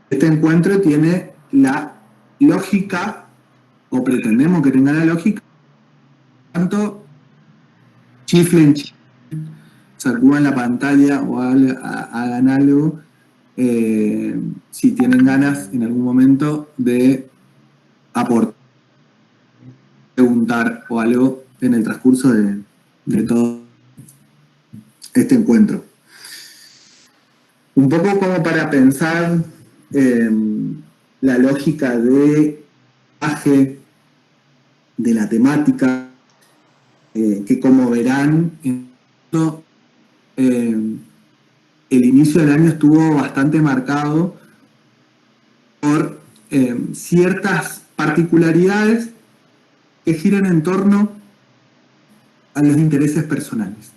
Este encuentro tiene la lógica, o pretendemos que tenga la lógica, tanto chiflen, sacudan la pantalla o hagan algo, si tienen ganas en algún momento de aportar, preguntar o algo en el transcurso de todo este encuentro. Un poco como para pensar la lógica de la temática, que como verán, el inicio del año estuvo bastante marcado por ciertas particularidades que giran en torno a los intereses personales.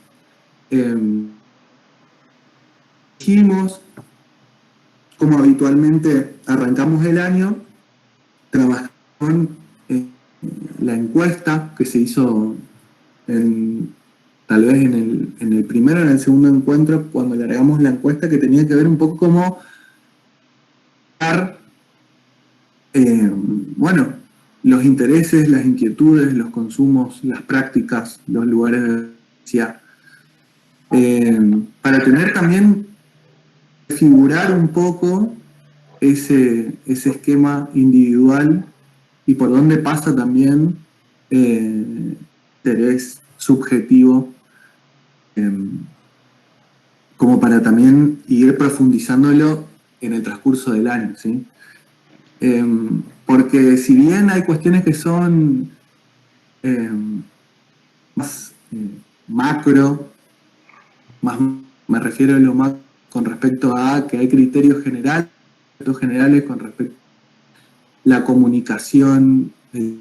Dijimos, como habitualmente arrancamos el año, trabajamos con la encuesta que se hizo tal vez en el primero o en el segundo encuentro, cuando le agregamos la encuesta, que tenía que ver un poco cómo bueno, los intereses, las inquietudes, los consumos, las prácticas, los lugares de vivencia, para tener también, figurar un poco ese esquema individual y por dónde pasa también interés subjetivo, como para también ir profundizándolo en el transcurso del año, ¿sí? Porque si bien hay cuestiones que son más macro, más me refiero a lo macro con respecto a que hay criterios generales con respecto a la comunicación, y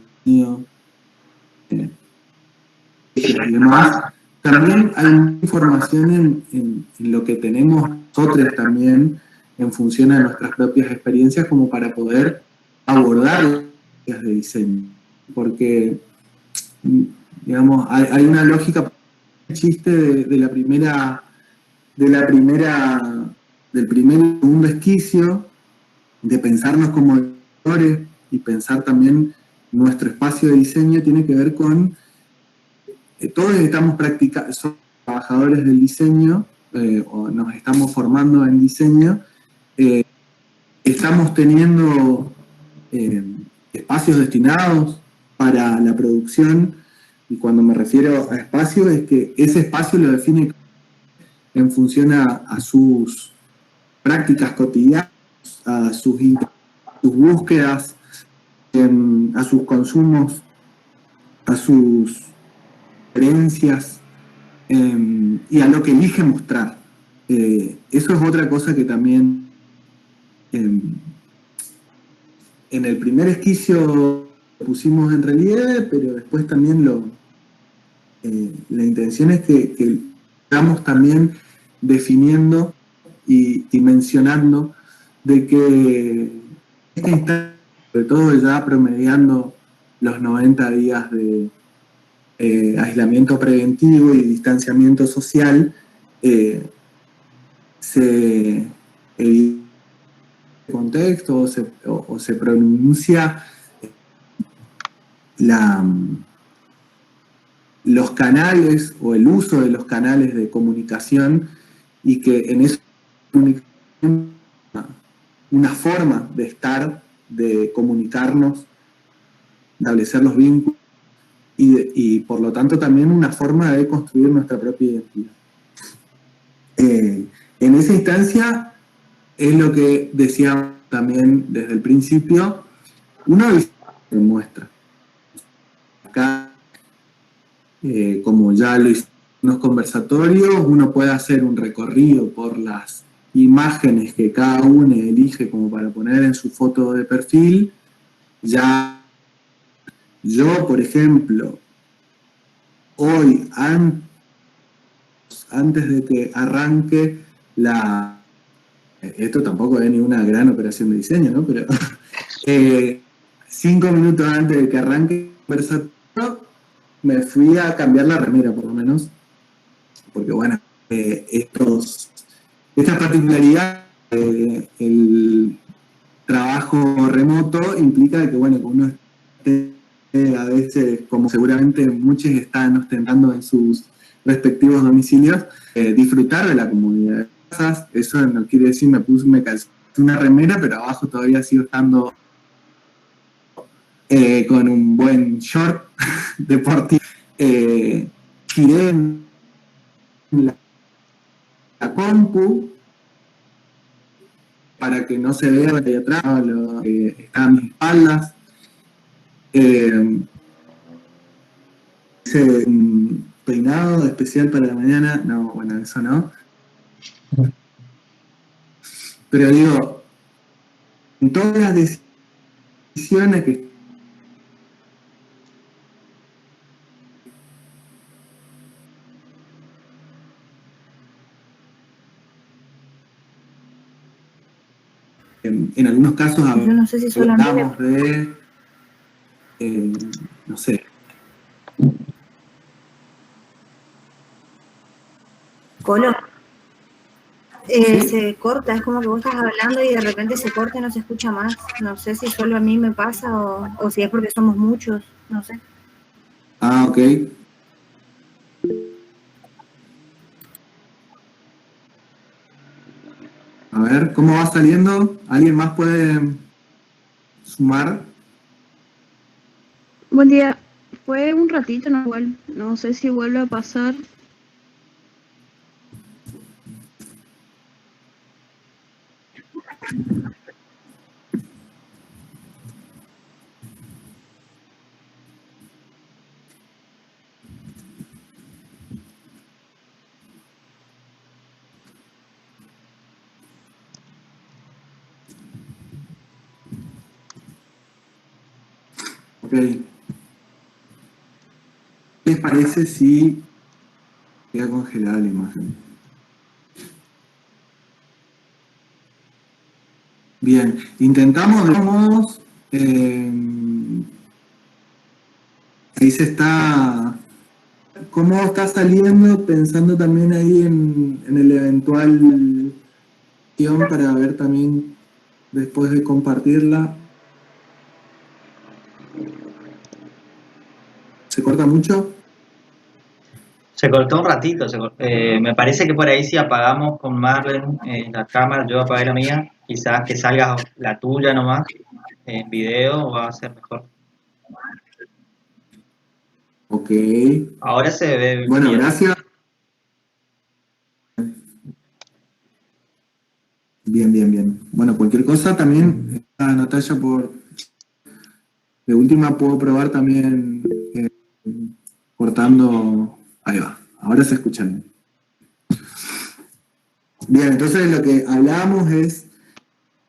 demás. También hay información en lo que tenemos nosotros también, en función de nuestras propias experiencias, como para poder abordar las de diseño. Porque, digamos, hay una lógica, chiste del primer y segundo esquicio, de pensarnos como editores y pensar también nuestro espacio de diseño, tiene que ver con todos estamos practicando, somos trabajadores del diseño, o nos estamos formando en diseño, estamos teniendo espacios destinados para la producción, y cuando me refiero a espacio es que ese espacio lo define en función a sus prácticas cotidianas, a sus búsquedas, a sus consumos, a sus creencias, y a lo que elige mostrar. Eso es otra cosa que también en el primer esquicio lo pusimos en relieve, pero después también la intención es que estamos también definiendo y mencionando de que esta instancia, sobre todo ya promediando los 90 días de aislamiento preventivo y distanciamiento social, se evita el contexto o se pronuncia los canales o el uso de los canales de comunicación, y que en esa comunicación una forma de estar, de comunicarnos, establecer los vínculos, y por lo tanto también una forma de construir nuestra propia identidad. En esa instancia es lo que decíamos también desde el principio, una visión que muestra. Acá, como ya lo hicimos en los conversatorios, uno puede hacer un recorrido por las imágenes que cada uno elige como para poner en su foto de perfil. Ya yo, por ejemplo, hoy, antes de que arranque esto tampoco es ninguna gran operación de diseño, ¿no? Pero 5 minutos antes de que arranque el conversatorio, me fui a cambiar la remera, por lo menos, porque bueno, estas particularidades, trabajo remoto implica que, bueno, que uno esté a veces, como seguramente muchos están ostentando en sus respectivos domicilios, disfrutar de la comunidad de casas. Eso no quiere decir me calcé una remera, pero abajo todavía sigo estando con un buen short deportivo. Giré en la compu para que no se vea de atrás lo que está a mis espaldas. Hice un peinado especial para la mañana. No, bueno, eso no. Pero digo, en todas las decisiones que en algunos casos Yo no sé si solo a mí me... hablamos de, no sé. Colo. ¿Sí? Se corta, es como que vos estás hablando y de repente se corta y no se escucha más. No sé si solo a mí me pasa o si es porque somos muchos, no sé. Ah, ok. A ver, ¿cómo va saliendo? ¿Alguien más puede sumar? Buen día. Fue un ratito, no, no sé si vuelve a pasar. Ok. ¿Qué les parece si queda congelada la imagen? Bien, intentamos, digamos, ahí se está, ¿cómo está saliendo? Pensando también ahí en el eventual para ver también después de compartirla. ¿Se corta mucho? Se cortó un ratito, me parece que por ahí si apagamos con Marlen la cámara, yo apagué la mía, quizás que salga la tuya nomás en video va a ser mejor. Ok. Ahora se ve Bueno, bien. gracias. Bien, bien, bien. Bueno, cualquier cosa también, Natalia, de última puedo probar también cortando. Ahí va, ahora se escuchan. Bien, entonces lo que hablábamos es,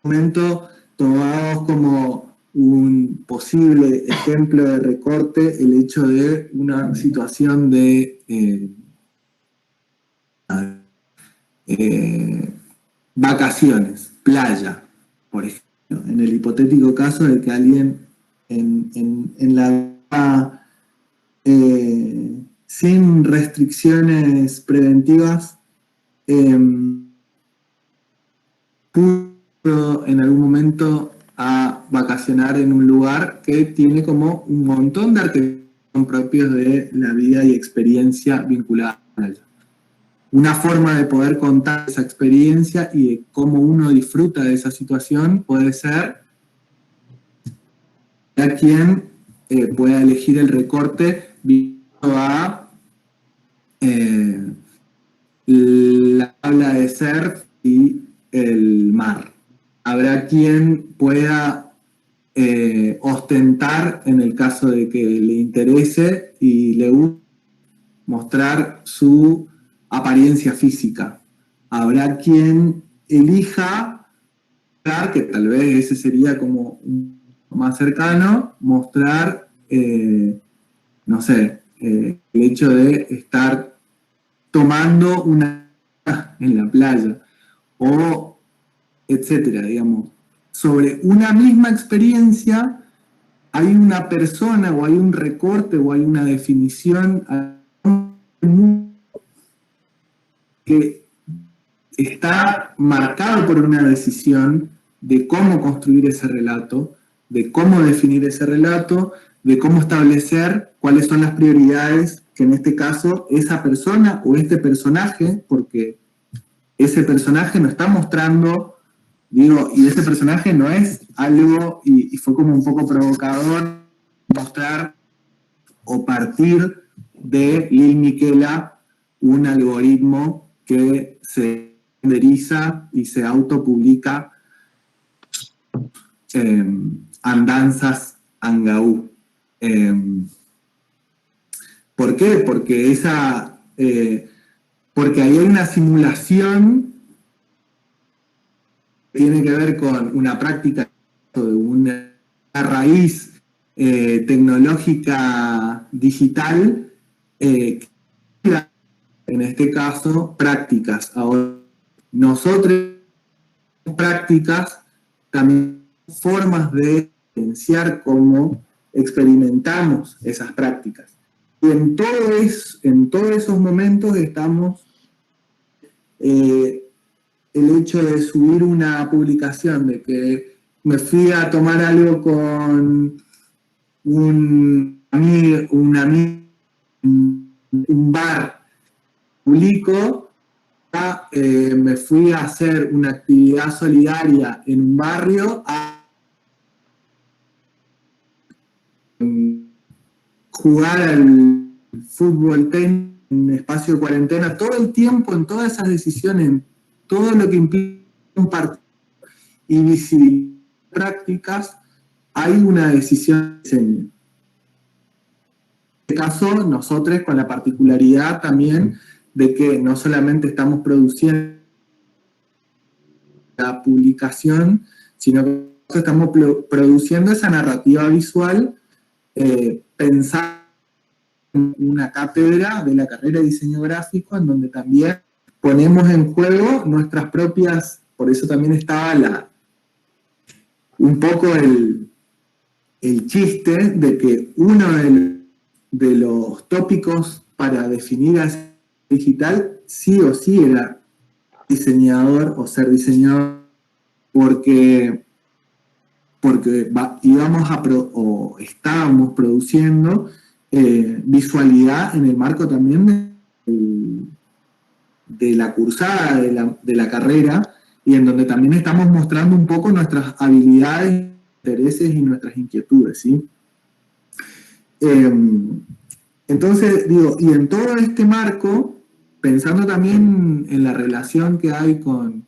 un momento, tomamos como un posible ejemplo de recorte el hecho de una situación de vacaciones, playa, por ejemplo, en el hipotético caso de que alguien en la sin restricciones preventivas pudo en algún momento a vacacionar en un lugar que tiene como un montón de artículos propios de la vida y experiencia vinculada a ella. Una forma de poder contar esa experiencia y de cómo uno disfruta de esa situación puede ser a quien pueda elegir el recorte debido a la tabla de surf y el mar. Habrá quien pueda ostentar en el caso de que le interese y le guste mostrar su apariencia física. Habrá quien elija, que tal vez ese sería como más cercano, mostrar, no sé, el hecho de estar tomando una en la playa o etcétera, digamos. Sobre una misma experiencia hay una persona o hay un recorte o hay una definición que está marcado por una decisión de cómo construir ese relato, de cómo definir ese relato, de cómo establecer cuáles son las prioridades que en este caso esa persona o este personaje, porque ese personaje nos está mostrando, digo, y ese personaje no es algo, y fue como un poco provocador mostrar o partir de Lil Miquela un algoritmo que se renderiza y se autopublica andanzas angaú. ¿Por qué? Porque porque ahí hay una simulación que tiene que ver con una práctica de una raíz tecnológica digital, en este caso, prácticas. Ahora, nosotros prácticas también formas de evidenciar cómo experimentamos esas prácticas. Y en todos esos momentos estamos el hecho de subir una publicación, de que me fui a tomar algo con un bar, publico, me fui a hacer una actividad solidaria en un barrio, a jugar al fútbol, tenis, en espacio de cuarentena, todo el tiempo, en todas esas decisiones, en todo lo que implica un partido y visibilizar prácticas, hay una decisión de diseño. En este caso, nosotros con la particularidad también de que no solamente estamos produciendo la publicación, sino que estamos produciendo esa narrativa visual, pensando en una cátedra de la carrera de diseño gráfico, en donde también ponemos en juego nuestras propias, por eso también estaba un poco el chiste de que uno de los tópicos para definir a digital sí o sí era diseñador o ser diseñador, porque estábamos produciendo visualidad en el marco también de la cursada de la carrera, y en donde también estamos mostrando un poco nuestras habilidades, intereses y nuestras inquietudes, ¿sí? Entonces, digo, y en todo este marco, pensando también en la relación que hay con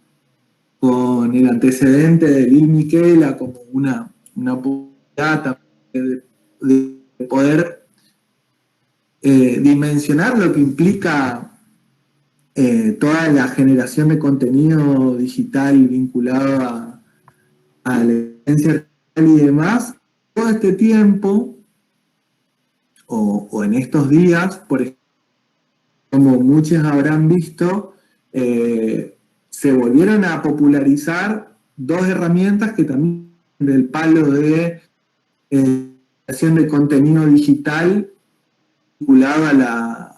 el antecedente de Lil Miquela como una oportunidad de poder dimensionar lo que implica toda la generación de contenido digital vinculado a la experiencia artificial y demás, todo este tiempo, o en estos días, por ejemplo, como muchos habrán visto, se volvieron a popularizar dos herramientas que también del palo de creación de contenido digital vinculado a la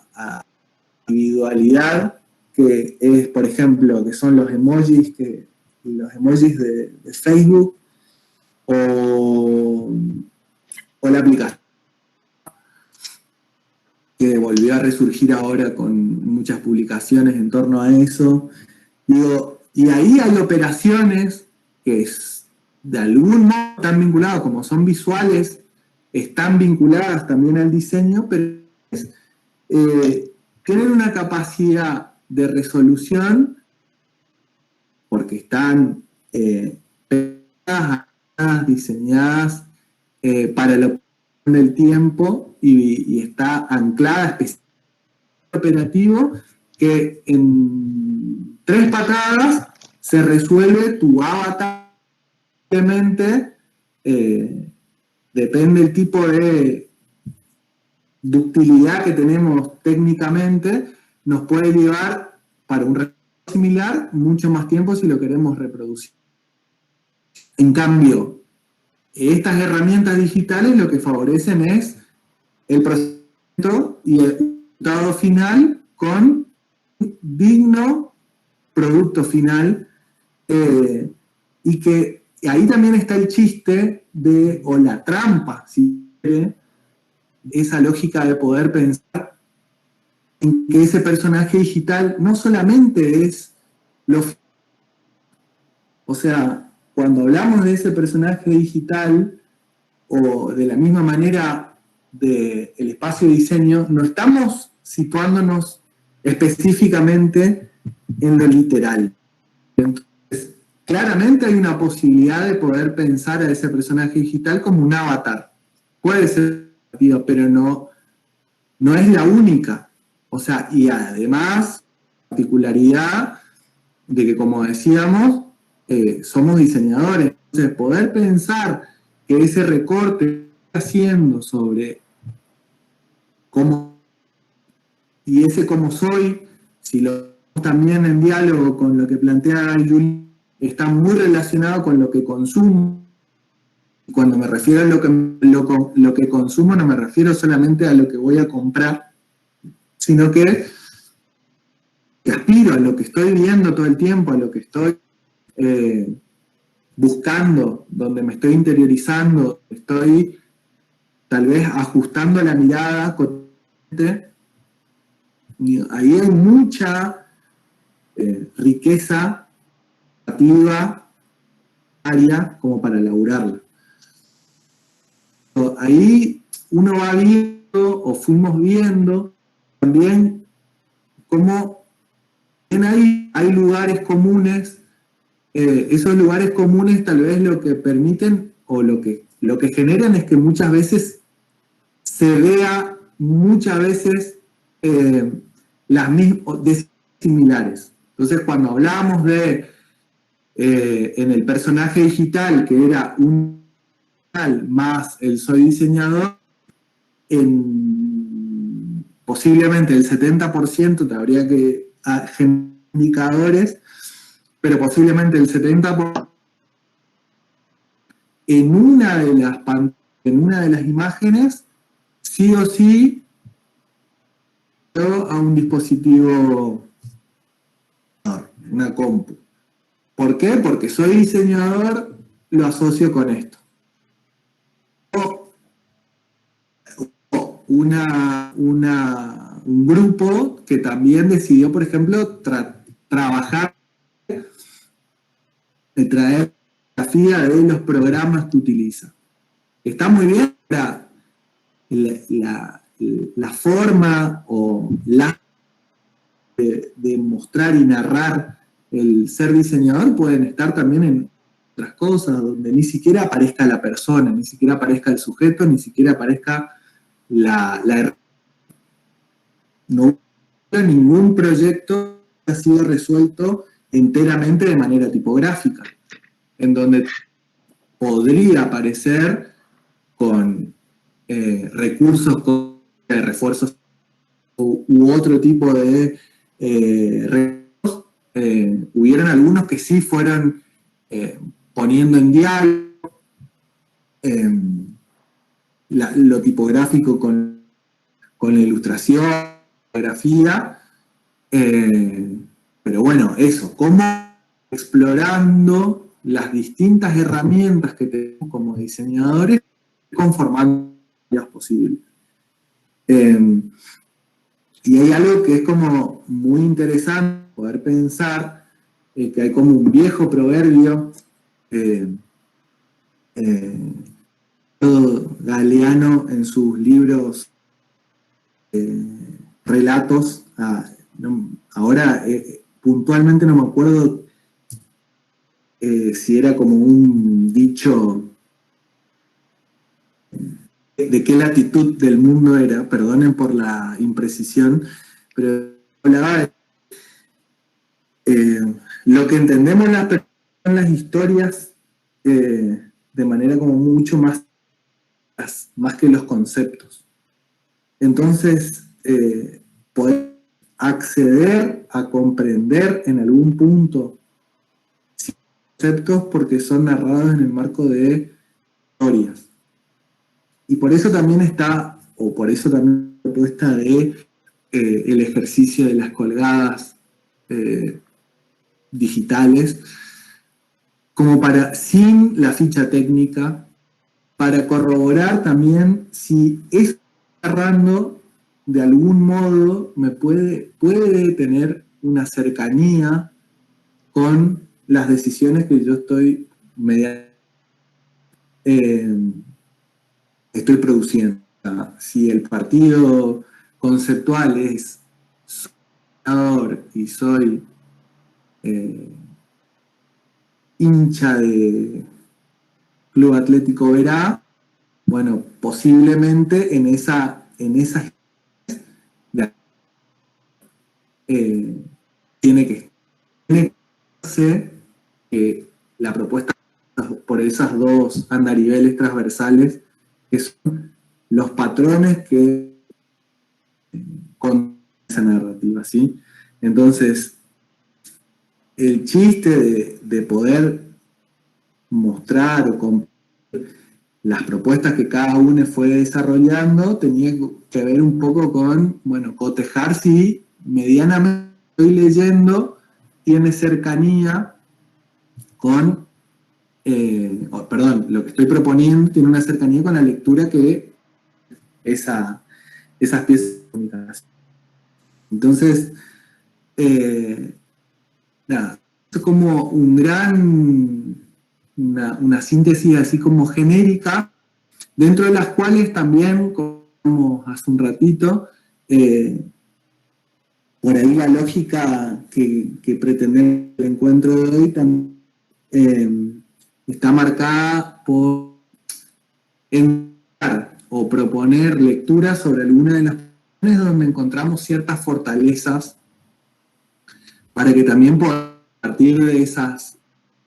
individualidad, que es, por ejemplo, que son los emojis de Facebook o la aplicación que volvió a resurgir ahora con muchas publicaciones en torno a eso. Digo, y ahí hay operaciones que de algún modo están vinculadas, como son visuales, están vinculadas también al diseño, pero tienen una capacidad de resolución porque están pensadas, diseñadas para la del tiempo y está anclada específicamente operativo, que en 3 patadas se resuelve tu avatar. Simplemente depende del tipo de ductilidad que tenemos técnicamente, nos puede llevar para un resultado similar mucho más tiempo si lo queremos reproducir. En cambio, estas herramientas digitales lo que favorecen es el procesamiento y el resultado final con digno producto final, y que ahí también está el chiste o la trampa, si quiere, esa lógica de poder pensar en que ese personaje digital no solamente es o sea, cuando hablamos de ese personaje digital, o de la misma manera del espacio de diseño, no estamos situándonos específicamente en lo literal. Entonces, claramente hay una posibilidad de poder pensar a ese personaje digital como un avatar. Puede ser, pero no es la única. O sea, y además, particularidad de que, como decíamos, somos diseñadores. Entonces, poder pensar que ese recorte que está haciendo sobre cómo, y ese cómo soy, si lo vemos también en diálogo con lo que plantea Julie, está muy relacionado con lo que consumo. Cuando me refiero a lo que consumo, no me refiero solamente a lo que voy a comprar, sino que aspiro a lo que estoy viendo todo el tiempo, a lo que estoy buscando, donde me estoy interiorizando, estoy tal vez ajustando la mirada. Ahí hay mucha riqueza creativa área como para laburarla. Ahí uno va viendo, o fuimos viendo, también cómo hay lugares comunes. Esos lugares comunes tal vez lo que permiten, o lo que generan, es que muchas veces se vea las mismas similares. Entonces, cuando hablamos de en el personaje digital, que era un más el soy diseñador, posiblemente el 70% te habría que generar indicadores, pero posiblemente el 70% en una de las imágenes, sí o sí, a un dispositivo, una compu. ¿Por qué? Porque soy diseñador, lo asocio con esto. O un grupo que también decidió, por ejemplo, trabajar de traer fotografía de los programas que utiliza. Está muy bien la forma o de mostrar y narrar el ser diseñador, pueden estar también en otras cosas, donde ni siquiera aparezca la persona, ni siquiera aparezca el sujeto, ni siquiera aparezca no hubo ningún proyecto que ha sido resuelto enteramente de manera tipográfica, en donde podría aparecer con recursos de refuerzos u otro tipo de recursos. Hubieron algunos que sí fueron poniendo en diálogo lo tipográfico con la ilustración, fotografía, pero bueno, eso, cómo explorando las distintas herramientas que tenemos como diseñadores, conformando las posibles. Y hay algo que es como muy interesante poder pensar, que hay como un viejo proverbio, Galeano en sus libros relatos, ahora puntualmente no me acuerdo si era como un dicho de qué latitud del mundo era, perdonen por la imprecisión, pero hablaba de lo que entendemos en las historias de manera como mucho más que los conceptos. Entonces, poder acceder a comprender en algún punto conceptos porque son narrados en el marco de historias. Y por eso también está, o por eso también la propuesta de el ejercicio de las colgadas digitales, como para, sin la ficha técnica, para corroborar también si es agarrando de algún modo puede tener una cercanía con las decisiones que yo estoy produciendo. Si el partido conceptual es soy y soy hincha de Club Atlético Verá, bueno, posiblemente en esas tiene que hacer que la propuesta por esas dos andariveles transversales, que son los patrones que con esa narrativa, ¿sí? Entonces, el chiste de poder mostrar o compartir las propuestas que cada uno fue desarrollando tenía que ver un poco con, bueno, cotejar si medianamente estoy leyendo, tiene cercanía con, lo que estoy proponiendo tiene una cercanía con la lectura que esas piezas de comunicación. Entonces, nada, es como una síntesis así como genérica, dentro de las cuales también, como hace un ratito, por ahí la lógica que pretendemos el encuentro de hoy también está marcada por encontrar o proponer lecturas sobre alguna de las cuestiones donde encontramos ciertas fortalezas para que también podamos, a partir de esas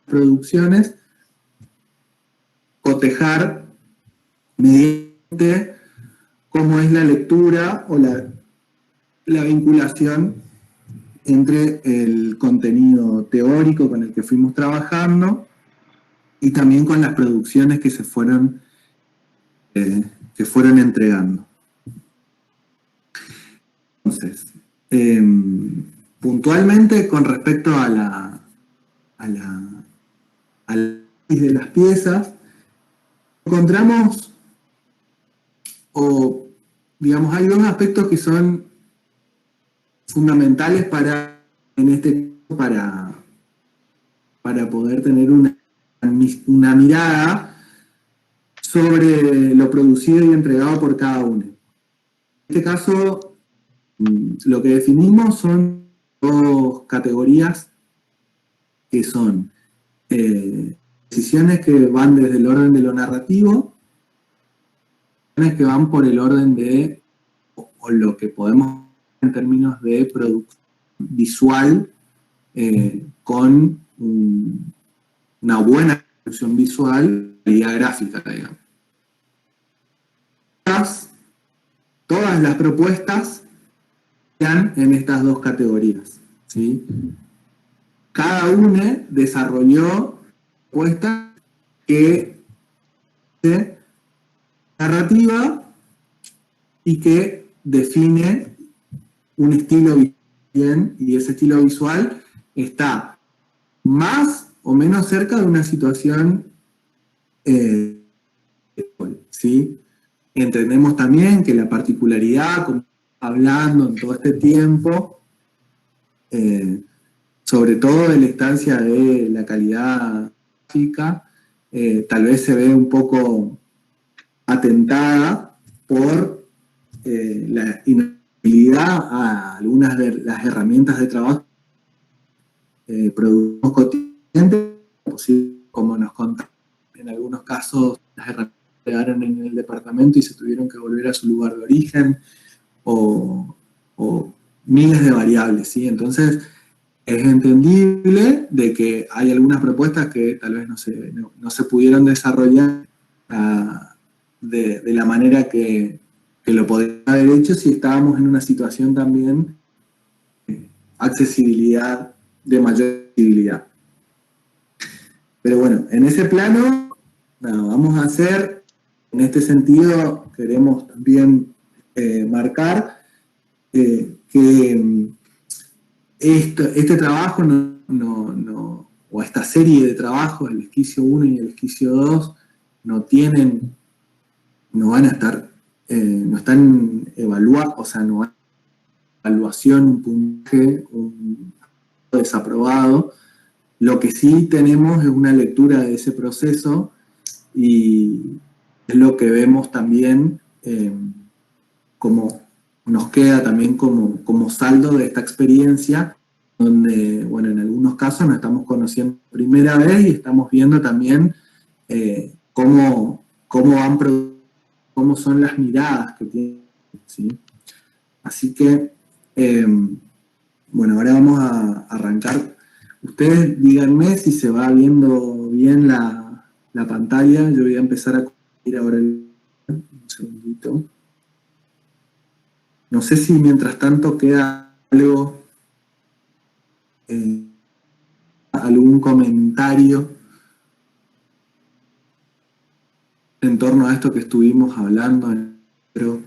producciones, cotejar mediante cómo es la lectura o la vinculación entre el contenido teórico con el que fuimos trabajando y también con las producciones que se fueron entregando. Entonces, puntualmente con respecto a la de las piezas, encontramos, o digamos, hay dos aspectos que son fundamentales para poder tener una mirada sobre lo producido y entregado por cada uno. En este caso, lo que definimos son dos categorías que son decisiones que van desde el orden de lo narrativo, decisiones que van por el orden de, o lo que podemos en términos de producción visual, con una buena producción visual, calidad gráfica, digamos. Todas las propuestas están en estas dos categorías, ¿sí? Cada una desarrolló propuestas que de narrativa y que define un estilo visual, y ese estilo visual está más o menos cerca de una situación, ¿sí? Entendemos también que la particularidad, como hablando en todo este tiempo, sobre todo de la instancia de la calidad gráfica, tal vez se ve un poco atentada por la inhabilidad a algunas de las herramientas de trabajo producimos cotidianamente, como nos contaron, en algunos casos las herramientas quedaron en el departamento y se tuvieron que volver a su lugar de origen, o miles de variables, ¿sí? Entonces, es entendible de que hay algunas propuestas que tal vez no se pudieron desarrollar de la manera que lo podrían haber hecho si estábamos en una situación también de mayor accesibilidad. Pero bueno, en ese plano, vamos a hacer, en este sentido, queremos también marcar que este trabajo no o esta serie de trabajos, el esquicio 1 y el esquicio 2, no van a estar, no están evaluados, o sea, no hay evaluación, un puntaje, un desaprobado. Lo que sí tenemos es una lectura de ese proceso y es lo que vemos también como nos queda también como saldo de esta experiencia, donde, bueno, en algunos casos nos estamos conociendo por primera vez y estamos viendo también cómo son las miradas que tienen, ¿sí? Así que, bueno, ahora vamos a arrancar. Ustedes díganme si se va viendo bien la pantalla. Yo voy a empezar a compartir ahora un segundito. No sé si mientras tanto queda algo, algún comentario en torno a esto que estuvimos hablando, pero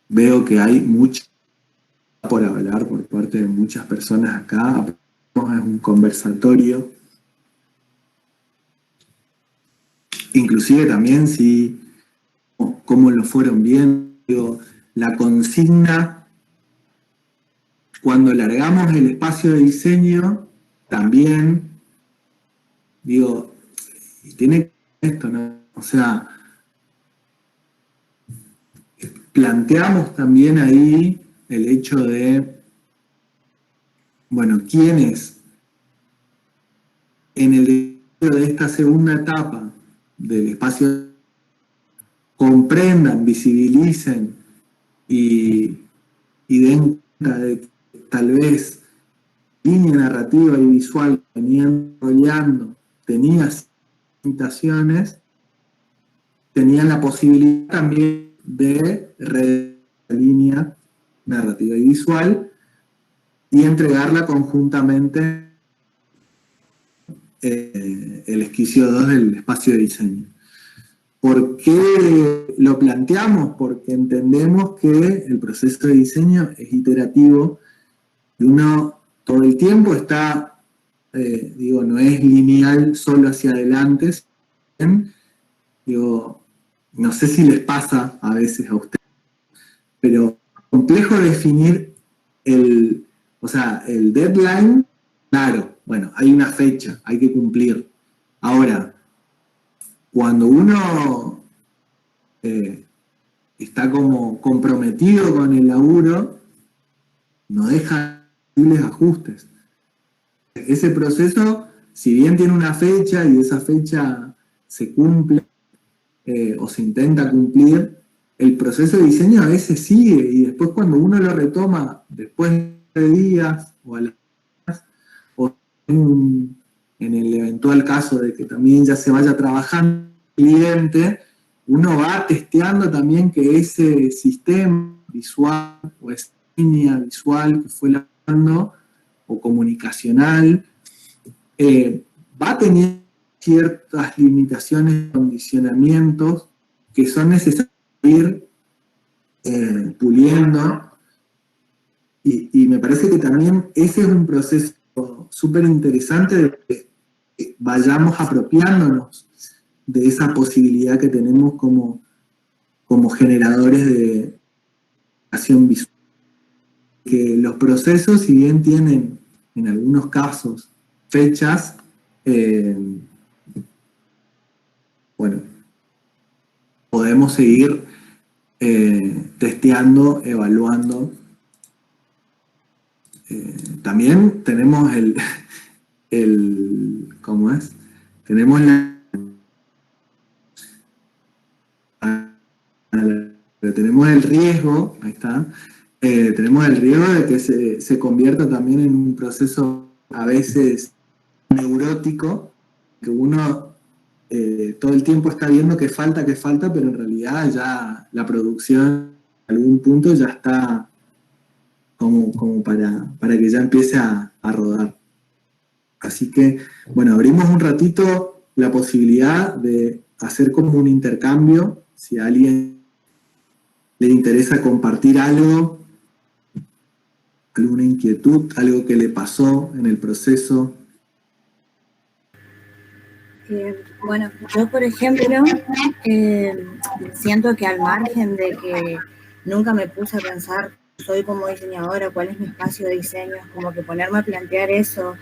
veo que hay mucho por hablar por parte de muchas personas acá. Es un conversatorio. Inclusive también si cómo lo fueron viendo, la consigna, cuando largamos el espacio de diseño, también, digo, tiene esto, ¿no? O sea, planteamos también ahí el hecho de, bueno, ¿quiénes en el desarrollo de esta segunda etapa del espacio comprendan, visibilicen y den cuenta de que tal vez línea narrativa y visual que venían desarrollando tenía limitaciones, tenían la posibilidad también de redefinir la línea narrativa y visual y entregarla conjuntamente el esquicio 2 del espacio de diseño. ¿Por qué lo planteamos? Porque entendemos que el proceso de diseño es iterativo y uno todo el tiempo está, no es lineal solo hacia adelante. No sé si les pasa a veces a ustedes, pero es complejo definir el deadline, claro, bueno, hay una fecha, hay que cumplir. Ahora, cuando uno está como comprometido con el laburo, no deja posibles ajustes. Ese proceso, si bien tiene una fecha y esa fecha se cumple o se intenta cumplir, el proceso de diseño a veces sigue y después cuando uno lo retoma después de días o a las días, o en el eventual caso de que también ya se vaya trabajando el cliente, uno va testeando también que ese sistema visual o esa línea visual que fue elaborando o comunicacional va teniendo ciertas limitaciones, condicionamientos que son necesarios ir puliendo y me parece que también ese es un proceso súper interesante de que vayamos apropiándonos de esa posibilidad que tenemos como generadores de acción visual. Que los procesos, si bien tienen en algunos casos fechas, podemos seguir testeando, evaluando. También tenemos ¿cómo es? Tenemos tenemos el riesgo, ahí está, tenemos el riesgo de que se convierta también en un proceso a veces neurótico, que uno todo el tiempo está viendo que falta, pero en realidad ya la producción en algún punto ya está como para que ya empiece a rodar. Así que, bueno, abrimos un ratito la posibilidad de hacer como un intercambio, si a alguien le interesa compartir algo, alguna inquietud, algo que le pasó en el proceso. Bueno, yo por ejemplo siento que al margen de que nunca me puse a pensar soy como diseñadora, cuál es mi espacio de diseño, como que ponerme a plantear eso,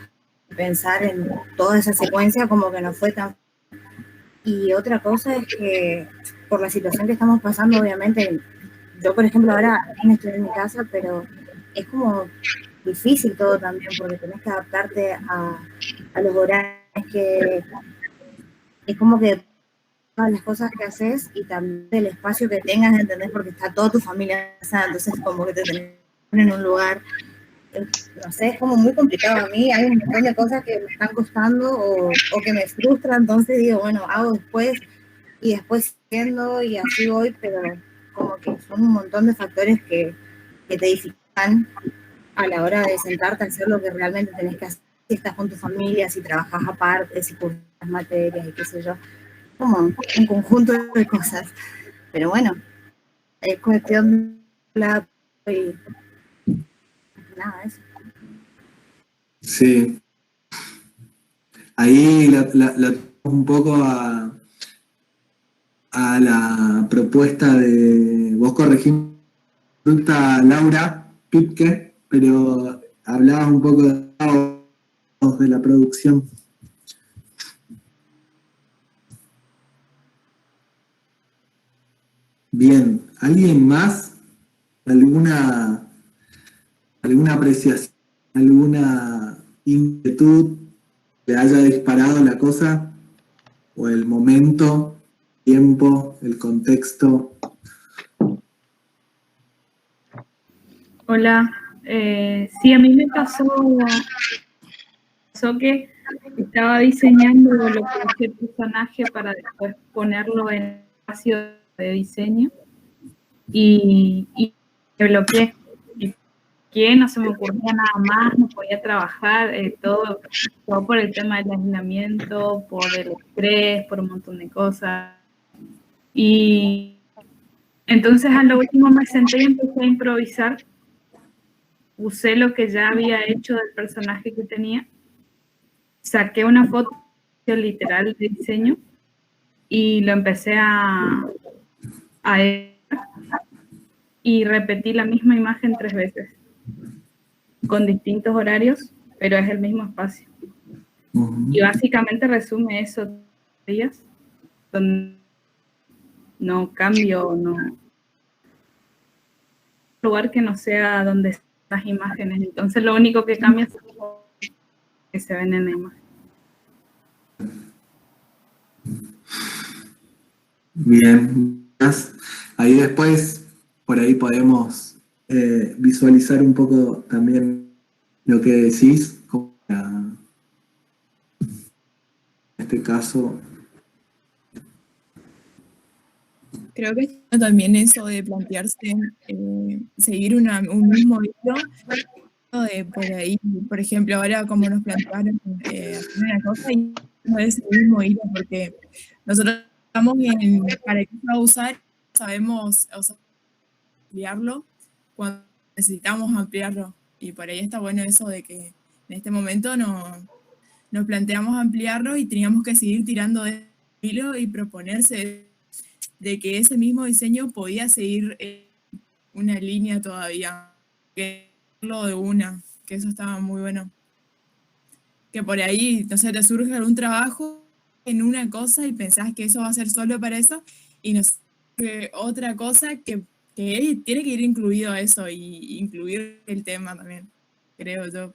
pensar en toda esa secuencia como que no fue tan... Y otra cosa es que por la situación que estamos pasando, obviamente, yo por ejemplo ahora estoy en mi casa, pero es como difícil todo también porque tenés que adaptarte a los horarios que... Es como que todas las cosas que haces y también el espacio que tengas, ¿entendés? Porque está toda tu familia, entonces como que te tenés en un lugar, no sé, es como muy complicado a mí, hay un montón de cosas que me están costando o que me frustran, entonces digo, bueno, hago después y después siendo y así voy, pero como que son un montón de factores que te dificultan a la hora de sentarte a hacer lo que realmente tenés que hacer, si estás con tu familia, si trabajas aparte, si cursas materias y qué sé yo, como un conjunto de cosas. Pero bueno, es cuestión de la... y nada, eso. Sí. Ahí la un poco a la propuesta de vos corregimos Laura Pipke, pero hablabas un poco de la producción. Bien, ¿alguien más? ¿Alguna apreciación, alguna inquietud que haya disparado la cosa? ¿O el momento, tiempo, el contexto? Hola, sí, a mí me pasó que estaba diseñando lo que es el personaje para después ponerlo en el espacio de diseño y me bloqueé. Que no se me ocurría nada más, no podía trabajar, todo por el tema del aislamiento, por el estrés, por un montón de cosas. Y entonces a lo último me senté y empecé a improvisar. Usé lo que ya había hecho del personaje que tenía, saqué una foto literal de diseño y lo empecé a editar y repetí la misma imagen 3 veces. Con distintos horarios, pero es el mismo espacio. Y básicamente resume eso días, donde no cambio, no lugar que no sea donde están las imágenes. Entonces lo único que cambia es que se ven en la imagen. Bien, ahí después, por ahí podemos visualizar un poco también lo que decís, como en este caso. Creo que también eso de plantearse seguir un mismo hilo, de por ahí, por ejemplo, ahora como nos plantearon hacer una cosa y no es el mismo hilo, porque nosotros estamos para qué se va a usar, sabemos ampliarlo cuando necesitamos ampliarlo, y por ahí está bueno eso de que en este momento nos planteamos ampliarlo y teníamos que seguir tirando de hilo y proponerse de que ese mismo diseño podía seguir una línea todavía, que lo de una, que eso estaba muy bueno. Que por ahí, no sé, te surge algún trabajo en una cosa y pensás que eso va a ser solo para eso, y nos surge otra cosa que tiene que ir incluido a eso, y incluir el tema también, creo yo.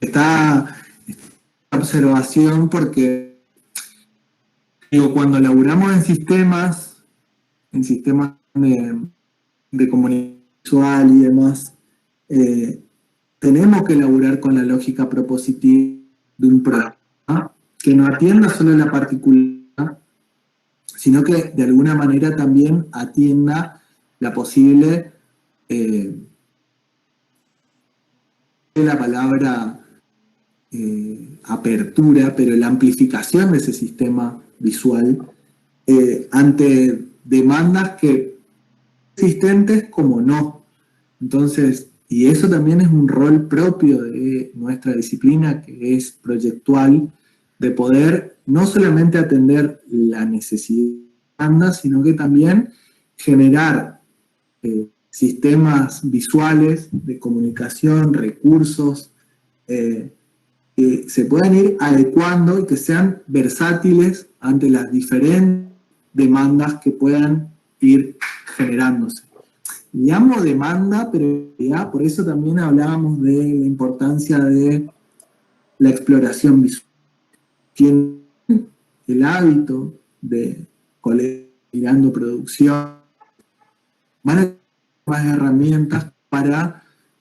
Esta observación porque, digo, cuando laburamos en sistemas de comunicación visual y demás, tenemos que laburar con la lógica propositiva de un programa que no atienda solo la particularidad, sino que de alguna manera también atienda la posible, la palabra apertura, pero la amplificación de ese sistema visual ante demandas que existentes como no. Entonces, y eso también es un rol propio de nuestra disciplina, que es proyectual, de poder no solamente atender la necesidad, sino que también generar sistemas visuales de comunicación, recursos, que se puedan ir adecuando y que sean versátiles ante las diferentes demandas que puedan ir generándose. Llamo demanda, pero ya por eso también hablábamos de la importancia de la exploración visual. Tienen el hábito de mirando producción, van a tener más herramientas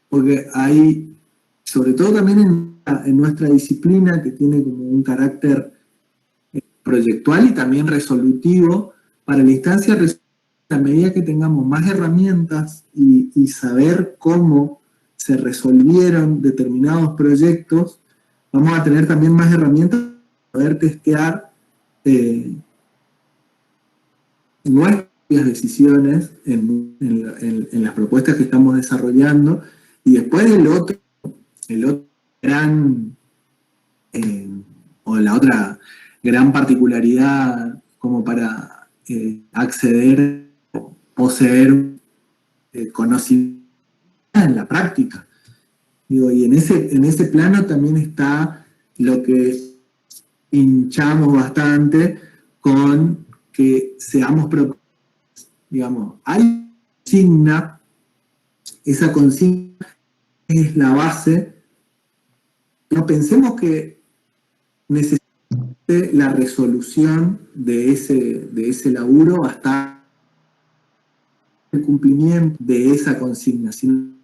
porque hay, sobre todo también en nuestra disciplina, que tiene como un carácter proyectual y también resolutivo, para la instancia a medida que tengamos más herramientas y saber cómo se resolvieron determinados proyectos, vamos a tener también más herramientas para poder testear nuestras decisiones en las propuestas que estamos desarrollando. Y después el otro gran, o la otra gran particularidad como para acceder, poseer conocimiento en la práctica. Digo, y en ese plano también está lo que hinchamos bastante con que seamos propios. Digamos, hay consigna, esa consigna es la base. No pensemos que necesite la resolución de ese laburo hasta el cumplimiento de esa consigna, sino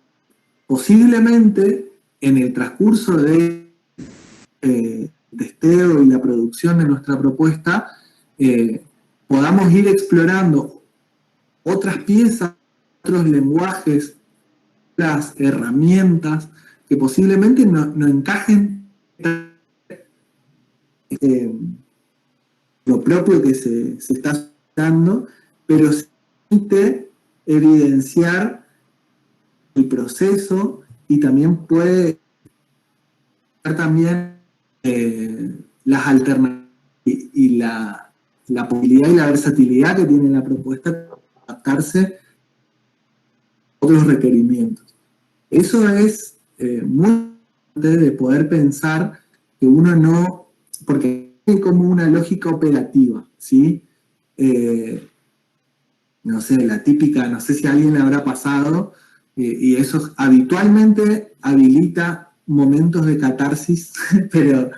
posiblemente en el transcurso de testeo y la producción de nuestra propuesta podamos ir explorando otras piezas, otros lenguajes, las herramientas que posiblemente no encajen lo propio que se está dando, pero se permite evidenciar el proceso y también puede dar también las alternativas y la posibilidad y la versatilidad que tiene la propuesta para adaptarse a otros requerimientos. Eso es muy importante de poder pensar que uno no, porque hay como una lógica operativa, ¿sí? No sé, la típica, no sé si a alguien le habrá pasado, y eso habitualmente habilita momentos de catarsis, pero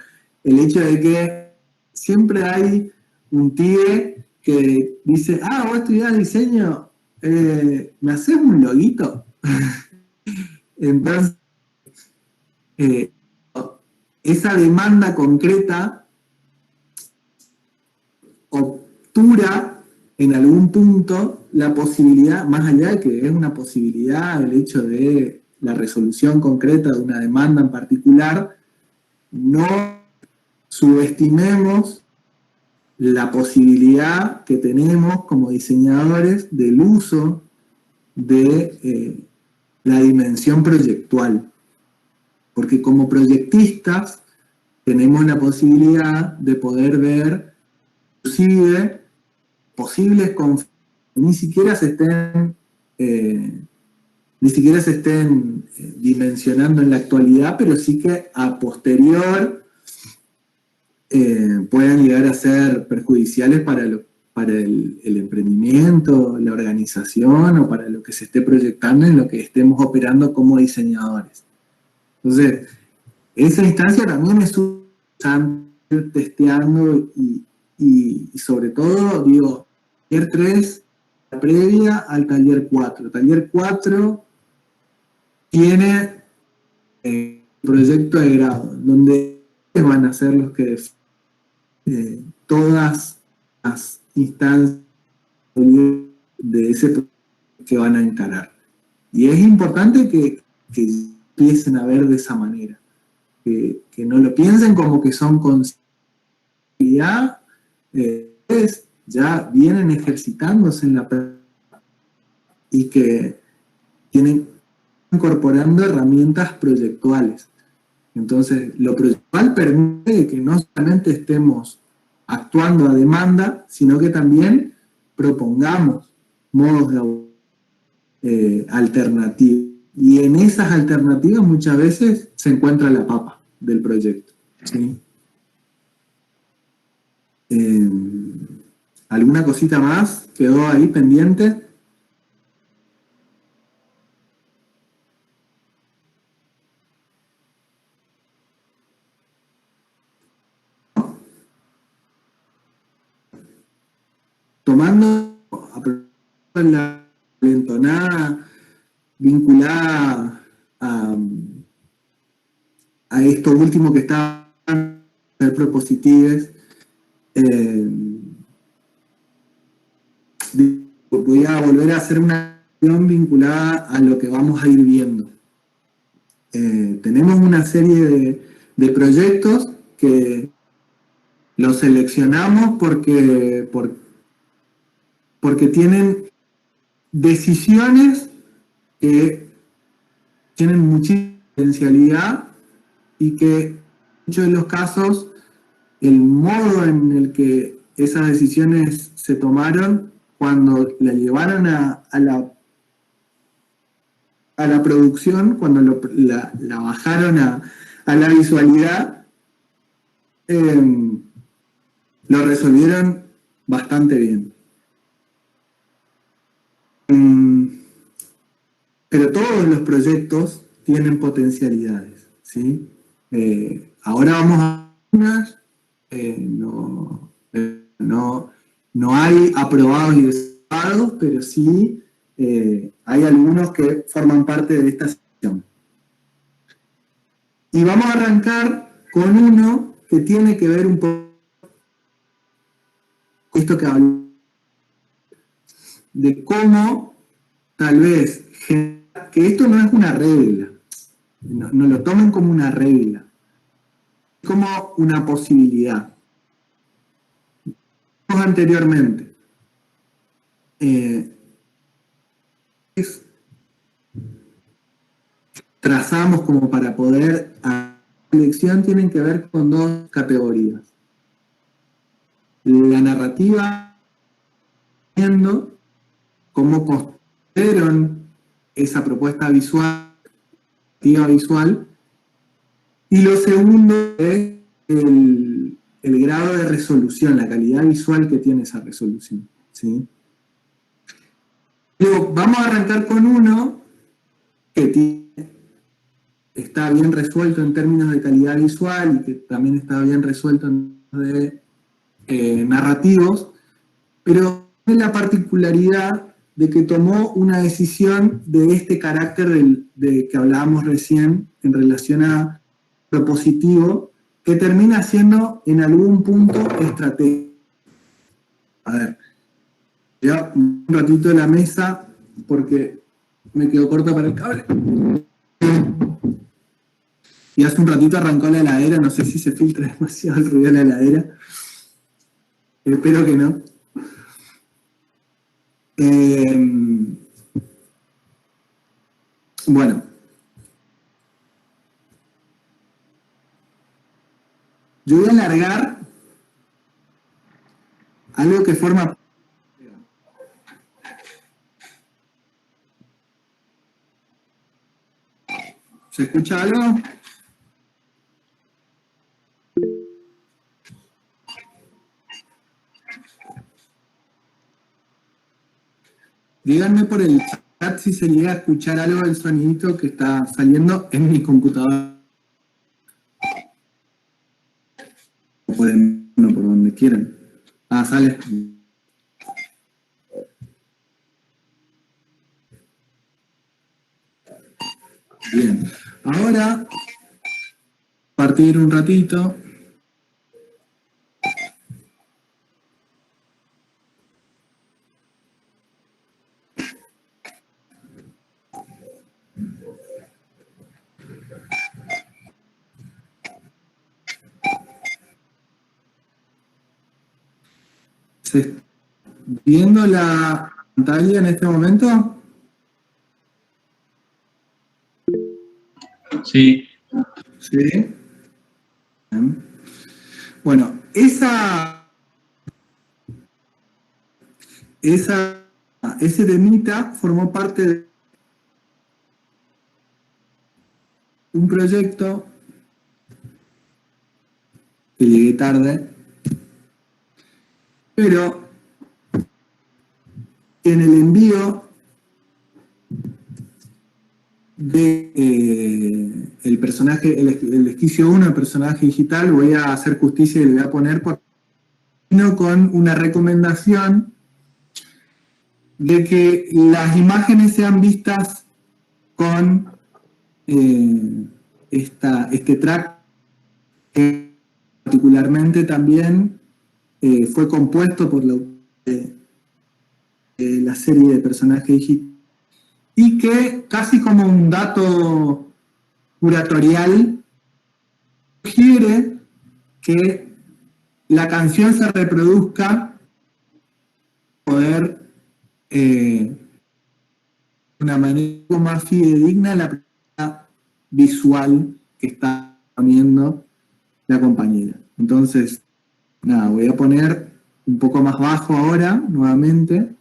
el hecho de que siempre hay un tigre que dice, vos estudiás diseño, ¿me haces un loguito? Entonces, esa demanda concreta obtura en algún punto la posibilidad, más allá de que es una posibilidad el hecho de la resolución concreta de una demanda en particular, no subestimemos la posibilidad que tenemos como diseñadores del uso de la dimensión proyectual. Porque como proyectistas tenemos la posibilidad de poder ver inclusive posibles conflictos que ni siquiera se estén dimensionando en la actualidad, pero sí que a posterior puedan llegar a ser perjudiciales para el emprendimiento, la organización o para lo que se esté proyectando en lo que estemos operando como diseñadores. Entonces, esa instancia también es ir testeando y sobre todo, digo, taller 3, la previa al taller 4. El taller 4 tiene proyecto de grado, donde van a ser los que todas las instancias de ese proyecto que van a encarar. Y es importante que empiecen a ver de esa manera, que no lo piensen como que son ya vienen ejercitándose en la práctica y que tienen incorporando herramientas proyectuales. Entonces, lo proyectual permite que no solamente estemos actuando a demanda, sino que también propongamos modos de alternativos. Y en esas alternativas muchas veces se encuentra la papa del proyecto, ¿sí? ¿Alguna cosita más quedó ahí pendiente? Tomando la entonada vinculada a esto último que está ser propositives, voy a volver a hacer una acción vinculada a lo que vamos a ir viendo. Tenemos una serie de proyectos que los seleccionamos porque tienen decisiones que tienen muchísima potencialidad y que en muchos de los casos el modo en el que esas decisiones se tomaron cuando la llevaron a la producción, cuando la bajaron a la visualidad, lo resolvieron bastante bien. Pero todos los proyectos tienen potencialidades, ¿sí? Ahora vamos a unas, no hay aprobados y desaprobados, pero sí hay algunos que forman parte de esta sección. Y vamos a arrancar con uno que tiene que ver un poco con esto que hablamos, de cómo tal vez, que esto no es una regla, no lo tomen como una regla, es como una posibilidad. Anteriormente, trazamos como para poder hacer la elección, tienen que ver con dos categorías. La narrativa, viendo cómo construyeron esa propuesta visual, y lo segundo es el grado de resolución, la calidad visual que tiene esa resolución, ¿sí? Luego, vamos a arrancar con uno que está bien resuelto en términos de calidad visual y que también está bien resuelto en términos de narrativos, pero tiene la particularidad de que tomó una decisión de este carácter de que hablábamos recién en relación a propositivo, que termina siendo en algún punto estratégico. A ver, ya un ratito de la mesa porque me quedo corto para el cable. Y hace un ratito arrancó la heladera, no sé si se filtra demasiado el ruido de la heladera. Espero que no. Bueno. Yo voy a alargar algo que forma... ¿Se escucha algo? Díganme por el chat si se llega a escuchar algo del sonidito que está saliendo en mi computadora. Pueden, no, por donde quieran. Ah, sale. Bien. Ahora, partir un ratito. ¿Se está viendo la pantalla en este momento? Sí. ¿Sí? Bueno, ese temita formó parte de un proyecto que llegué tarde, pero en el envío de el personaje, el esquicio 1, el personaje digital, voy a hacer justicia y le voy a poner con una recomendación de que las imágenes sean vistas con este track, que particularmente también fue compuesto por la serie de personajes digitales, y que casi como un dato curatorial sugiere que la canción se reproduzca poder de una manera un poco más fidedigna la presencia visual que está poniendo la compañera. Entonces, nada, voy a poner un poco más bajo ahora, nuevamente.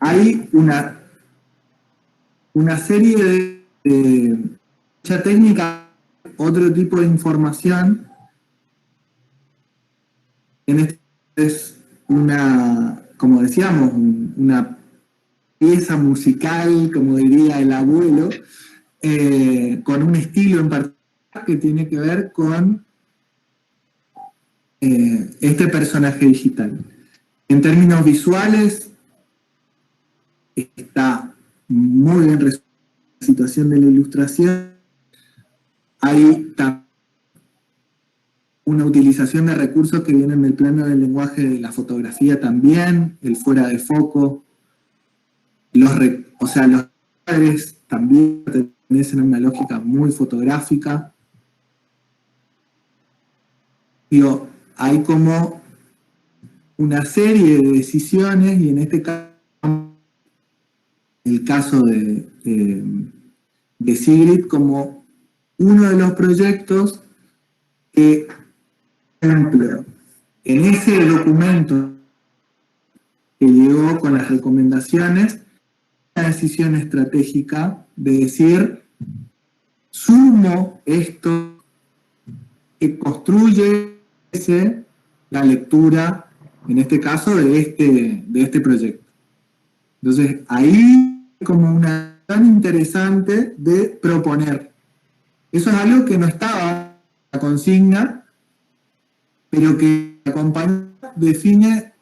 Hay una serie de mucha técnica, otro tipo de información. En este es como decíamos, una pieza musical, como diría el abuelo, con un estilo en particular que tiene que ver con este personaje digital. En términos visuales, está muy bien resuelta la situación de la ilustración. Hay una utilización de recursos que vienen del plano del lenguaje de la fotografía también, el fuera de foco. Los cuadros también pertenecen a una lógica muy fotográfica. Digo, hay como una serie de decisiones, y en este caso, el caso de Sigrid, como uno de los proyectos que, por ejemplo, en ese documento que llegó con las recomendaciones, una decisión estratégica de decir, sumo esto que construye la lectura, en este caso, de este proyecto. Entonces, ahí como una tan interesante de proponer. Eso es algo que no estaba en la consigna, pero que la compañía define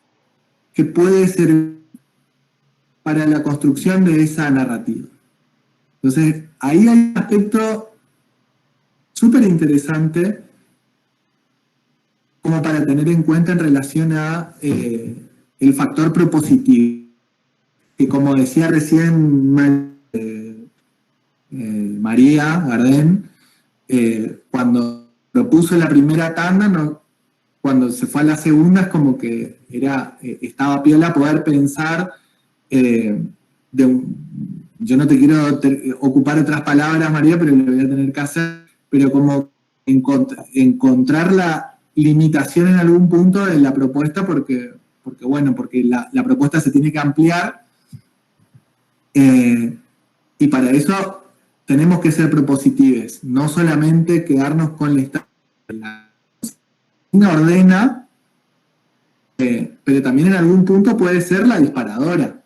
que puede servir para la construcción de esa narrativa. Entonces, ahí hay un aspecto súper interesante como para tener en cuenta en relación a el factor propositivo, que como decía recién María Gardén, cuando propuso la primera tanda, cuando se fue a la segunda es como que estaba piola poder pensar yo no te quiero ocupar otras palabras, María, pero lo voy a tener que hacer, pero como encontrar la limitación en algún punto de la propuesta, porque la propuesta se tiene que ampliar, y para eso tenemos que ser propositivos, no solamente quedarnos con la ordena, pero también en algún punto puede ser la disparadora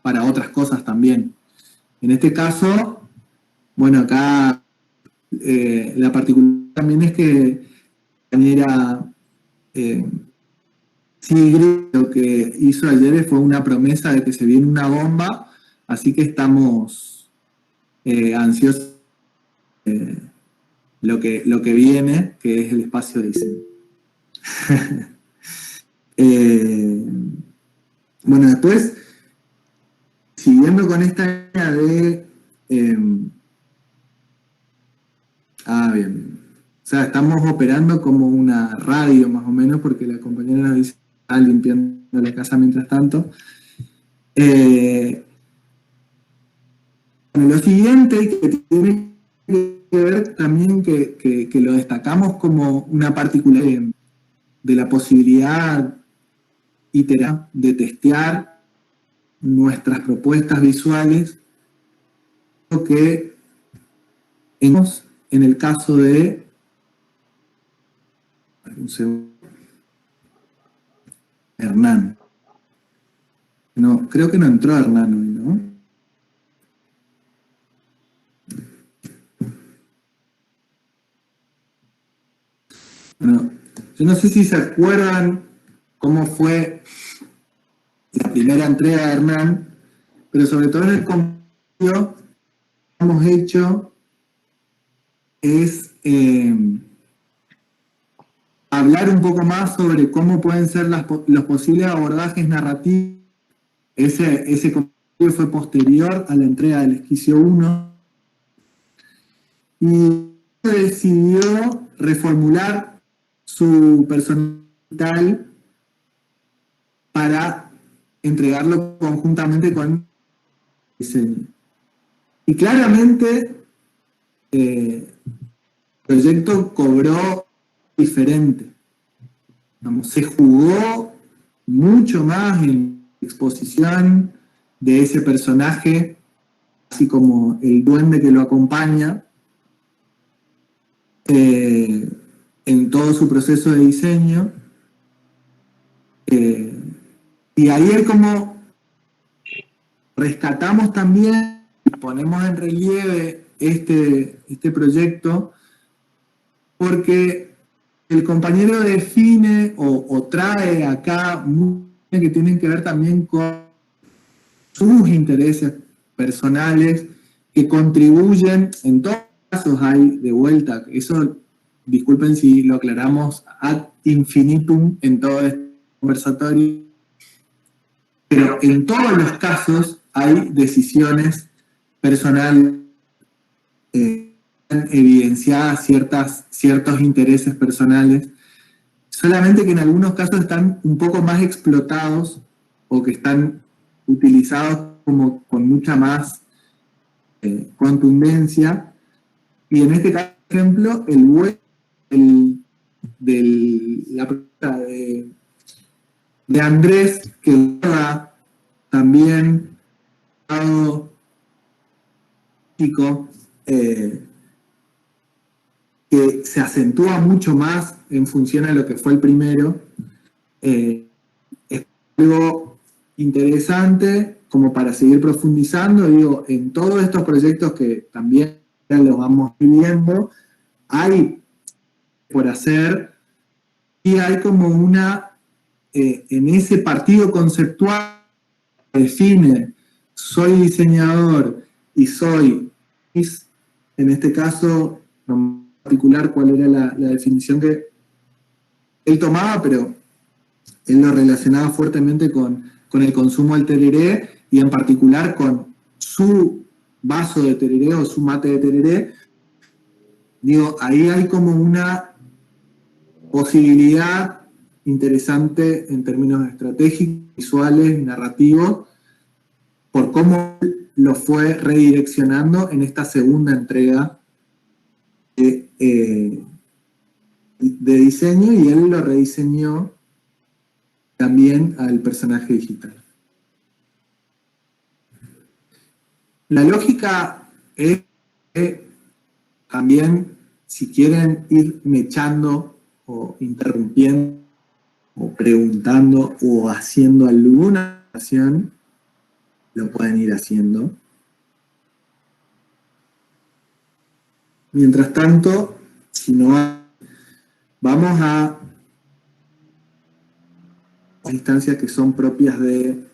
para otras cosas también. En este caso, bueno, acá la particularidad también es que la compañera Sigrid lo que hizo ayer fue una promesa de que se viene una bomba, así que estamos ansiosos lo que viene, que es el espacio de diseño. Bueno, después, siguiendo con esta idea de... bien. O sea, estamos operando como una radio más o menos, porque la compañera nos dice que está limpiando la casa mientras tanto. Lo siguiente que tiene que ver también que lo destacamos como una particularidad de la posibilidad iterativa de testear nuestras propuestas visuales, lo que en el caso de Hernán. No, creo que no entró Hernán hoy, ¿no? Bueno, yo no sé si se acuerdan cómo fue la primera entrega de Hernán, pero sobre todo en el contenido que hemos hecho es hablar un poco más sobre cómo pueden ser los posibles abordajes narrativos. Ese contenido fue posterior a la entrega del Esquicio 1 y decidió reformular su personal para entregarlo conjuntamente con el diseño. Y claramente el proyecto cobró diferente. Vamos, se jugó mucho más en la exposición de ese personaje, así como el duende que lo acompaña, en todo su proceso de diseño. Y ahí es como rescatamos también y ponemos en relieve este proyecto, porque el compañero define o trae acá muchas que tienen que ver también con sus intereses personales que contribuyen, en todos los casos hay de vuelta, eso disculpen si lo aclaramos ad infinitum en todo este conversatorio, pero en todos los casos hay decisiones personales evidenciadas, ciertos intereses personales, solamente que en algunos casos están un poco más explotados o que están utilizados como con mucha más contundencia. Y en este caso, por ejemplo, la pregunta de Andrés, que guarda también chico, que se acentúa mucho más en función a lo que fue el primero, es algo interesante como para seguir profundizando. Digo, en todos estos proyectos que también los vamos viviendo, hay por hacer y hay como una, en ese partido conceptual que define, soy diseñador y soy, en este caso, en particular cuál era la definición que él tomaba, pero él lo relacionaba fuertemente con el consumo del tereré y en particular con su vaso de tereré o su mate de tereré. Digo, ahí hay como una posibilidad interesante en términos estratégicos, visuales, narrativos, por cómo lo fue redireccionando en esta segunda entrega de diseño, y él lo rediseñó también al personaje digital. La lógica es que también, si quieren ir mechando o interrumpiendo o preguntando o haciendo alguna acción, lo pueden ir haciendo. Mientras tanto, si no, vamos a instancias que son propias de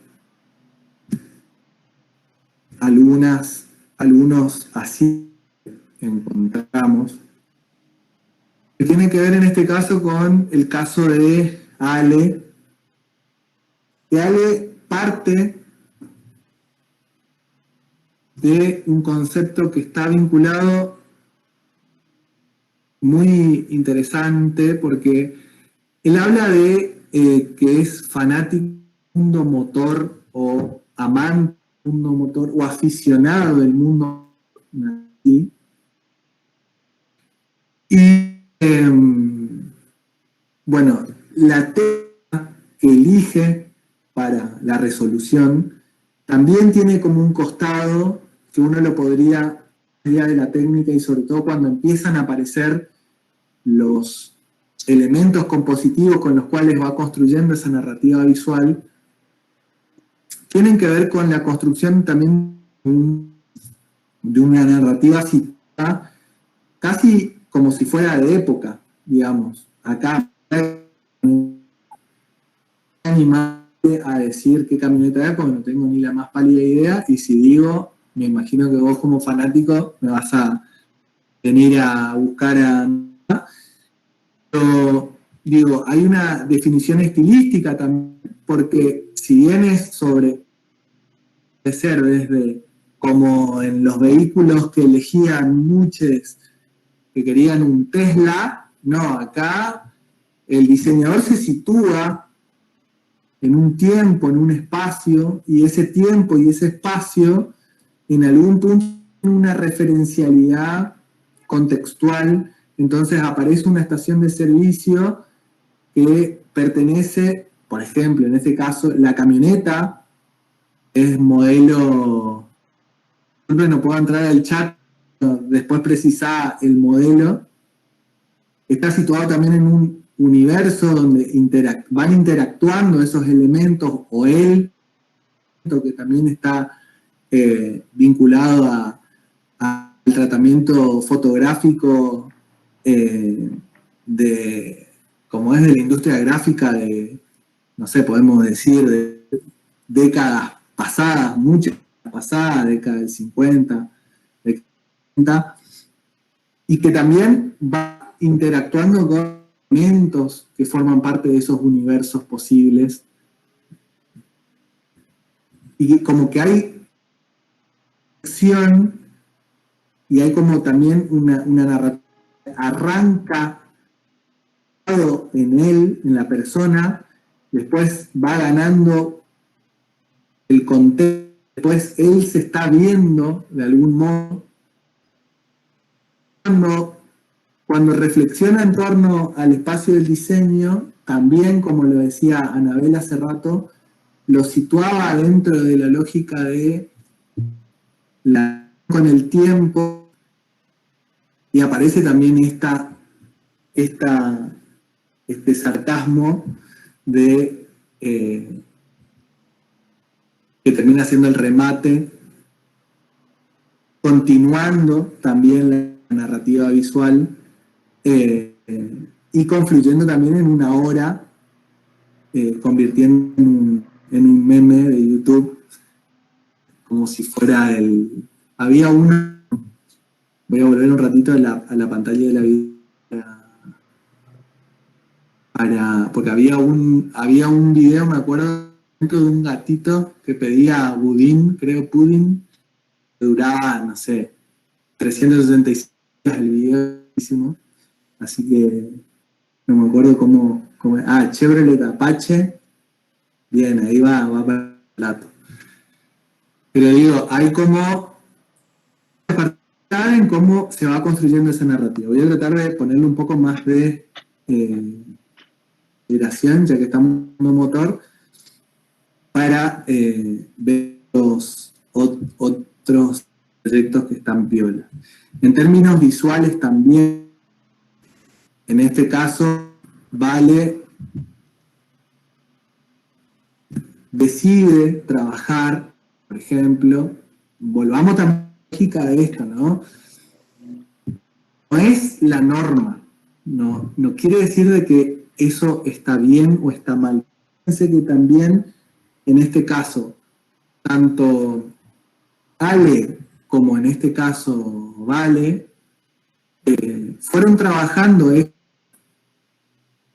algunos así encontramos, que tiene que ver en este caso con el caso de Ale, que Ale parte de un concepto que está vinculado, muy interesante, porque él habla de que es fanático del mundo motor o amante del mundo motor o aficionado del mundo motor. Y bueno, la técnica que elige para la resolución también tiene como un costado que uno lo podría idea de la técnica, y sobre todo cuando empiezan a aparecer los elementos compositivos con los cuales va construyendo esa narrativa visual, tienen que ver con la construcción también de una narrativa situada casi como si fuera de época, digamos. Acá animarme a decir qué camioneta es porque no tengo ni la más pálida idea, y si digo, me imagino que vos como fanático me vas a venir a buscar a... Pero digo, hay una definición estilística también, porque si bien es sobre ser desde como en los vehículos que elegían muchos que querían un Tesla, no, acá el diseñador se sitúa en un tiempo, en un espacio, y ese tiempo y ese espacio en algún punto tiene una referencialidad contextual. Entonces aparece una estación de servicio que pertenece, por ejemplo, en este caso, la camioneta es modelo, no puedo entrar al chat, después precisar el modelo, está situado también en un universo donde van interactuando esos elementos, o él, que también está vinculado al tratamiento fotográfico como es de la industria gráfica de, no sé, podemos decir, de décadas pasadas, muchas pasadas, décadas del 50, del 40, y que también va interactuando con elementos que forman parte de esos universos posibles, y como que hay acción y hay como también una narrativa que arranca en él, en la persona, después va ganando el contexto, después él se está viendo de algún modo. Cuando reflexiona en torno al espacio del diseño, también, como lo decía Anabel hace rato, lo situaba dentro de la lógica de con el tiempo, y aparece también este sarcasmo de que termina siendo el remate, continuando también la narrativa visual y confluyendo también en una obra, convirtiendo en un meme de YouTube, como si fuera había una... Voy a volver un ratito a la pantalla de la video porque había un video, me acuerdo, de un gatito que pedía budín, creo pudding, que duraba, no sé, 366 días el video, así que no me acuerdo cómo Chevrolet Apache, bien, ahí va para el plato. Pero digo, hay como en cómo se va construyendo esa narrativa. Voy a tratar de ponerle un poco más de vibración, ya que estamos en un motor, para ver los otros proyectos que están piola. En términos visuales también, en este caso, Vale decide trabajar, por ejemplo, volvamos también a la lógica de esto, ¿no? No es la norma, no quiere decir de que eso está bien o está mal. Fíjense que también, en este caso, tanto Ale como en este caso Vale, fueron trabajando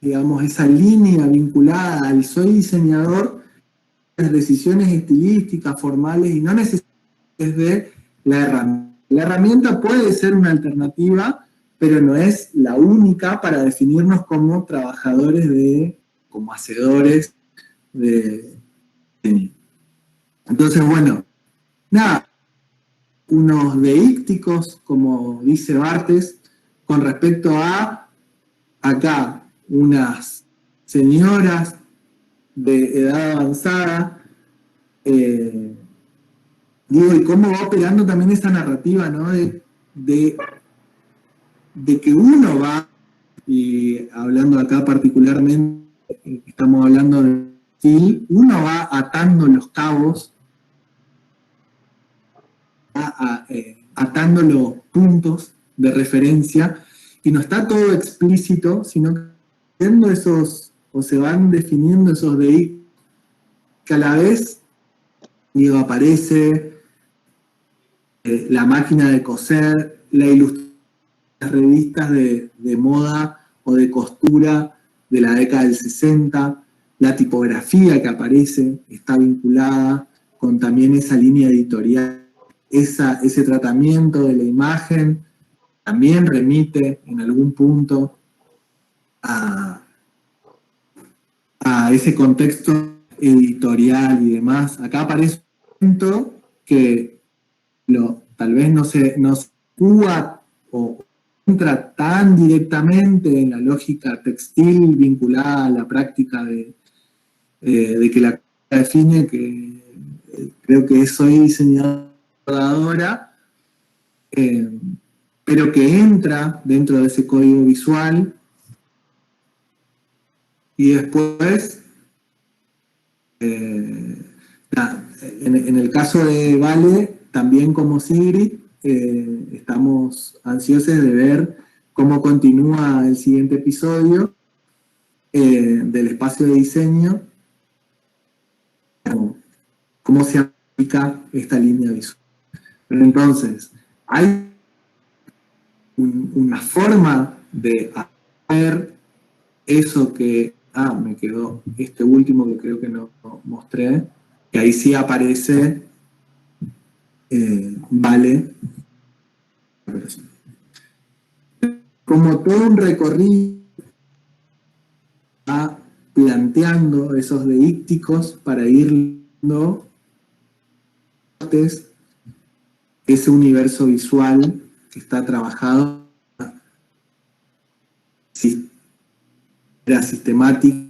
digamos, esa línea vinculada al soy diseñador, las decisiones estilísticas, formales, y no necesariamente de la herramienta. La herramienta puede ser una alternativa, pero no es la única para definirnos como trabajadores como hacedores de diseño. Entonces, bueno, nada, unos deícticos, como dice Barthes, con respecto a acá, unas señoras de edad avanzada, digo, y cómo va operando también esa narrativa, ¿no? De que uno va, y hablando acá particularmente, estamos hablando de Gil, uno va atando los cabos, atando los puntos de referencia, y no está todo explícito, sino que viendo esos, o se van definiendo esos de que a la vez, digo, aparece la máquina de coser, la ilustración, las revistas de moda o de costura de la década del 60, la tipografía que aparece está vinculada con también esa línea editorial, ese tratamiento de la imagen también remite en algún punto a ese contexto editorial y demás. Acá aparece un punto que tal vez no se actúa o entra tan directamente en la lógica textil vinculada a la práctica de que la define, que creo que soy diseñadora, pero que entra dentro de ese código visual y después, en el caso de Vale, también como Sigrid, estamos ansiosos de ver cómo continúa el siguiente episodio del espacio de diseño, cómo se aplica esta línea visual. Pero entonces, hay una forma de hacer eso que, me quedó este último que creo que no mostré, que ahí sí aparece Vale, como todo un recorrido va planteando esos deícticos para ir viendo ese universo visual que está trabajado era sistemático,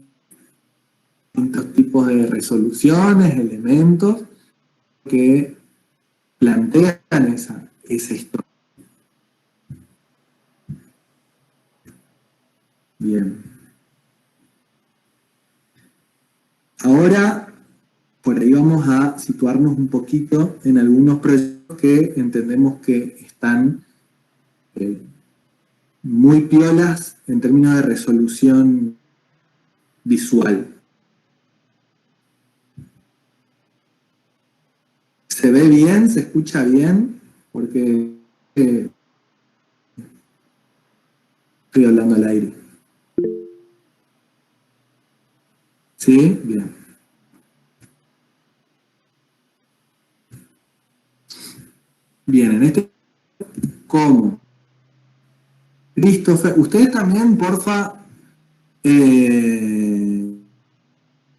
distintos tipos de resoluciones, elementos que plantean esa historia. Bien. Ahora, por ahí vamos a situarnos un poquito en algunos proyectos que entendemos que están muy piolas en términos de resolución visual. ¿Se ve bien? ¿Se escucha bien? Porque estoy hablando al aire. ¿Sí? Bien. Bien, en este, ¿cómo? Christopher, ustedes también, porfa,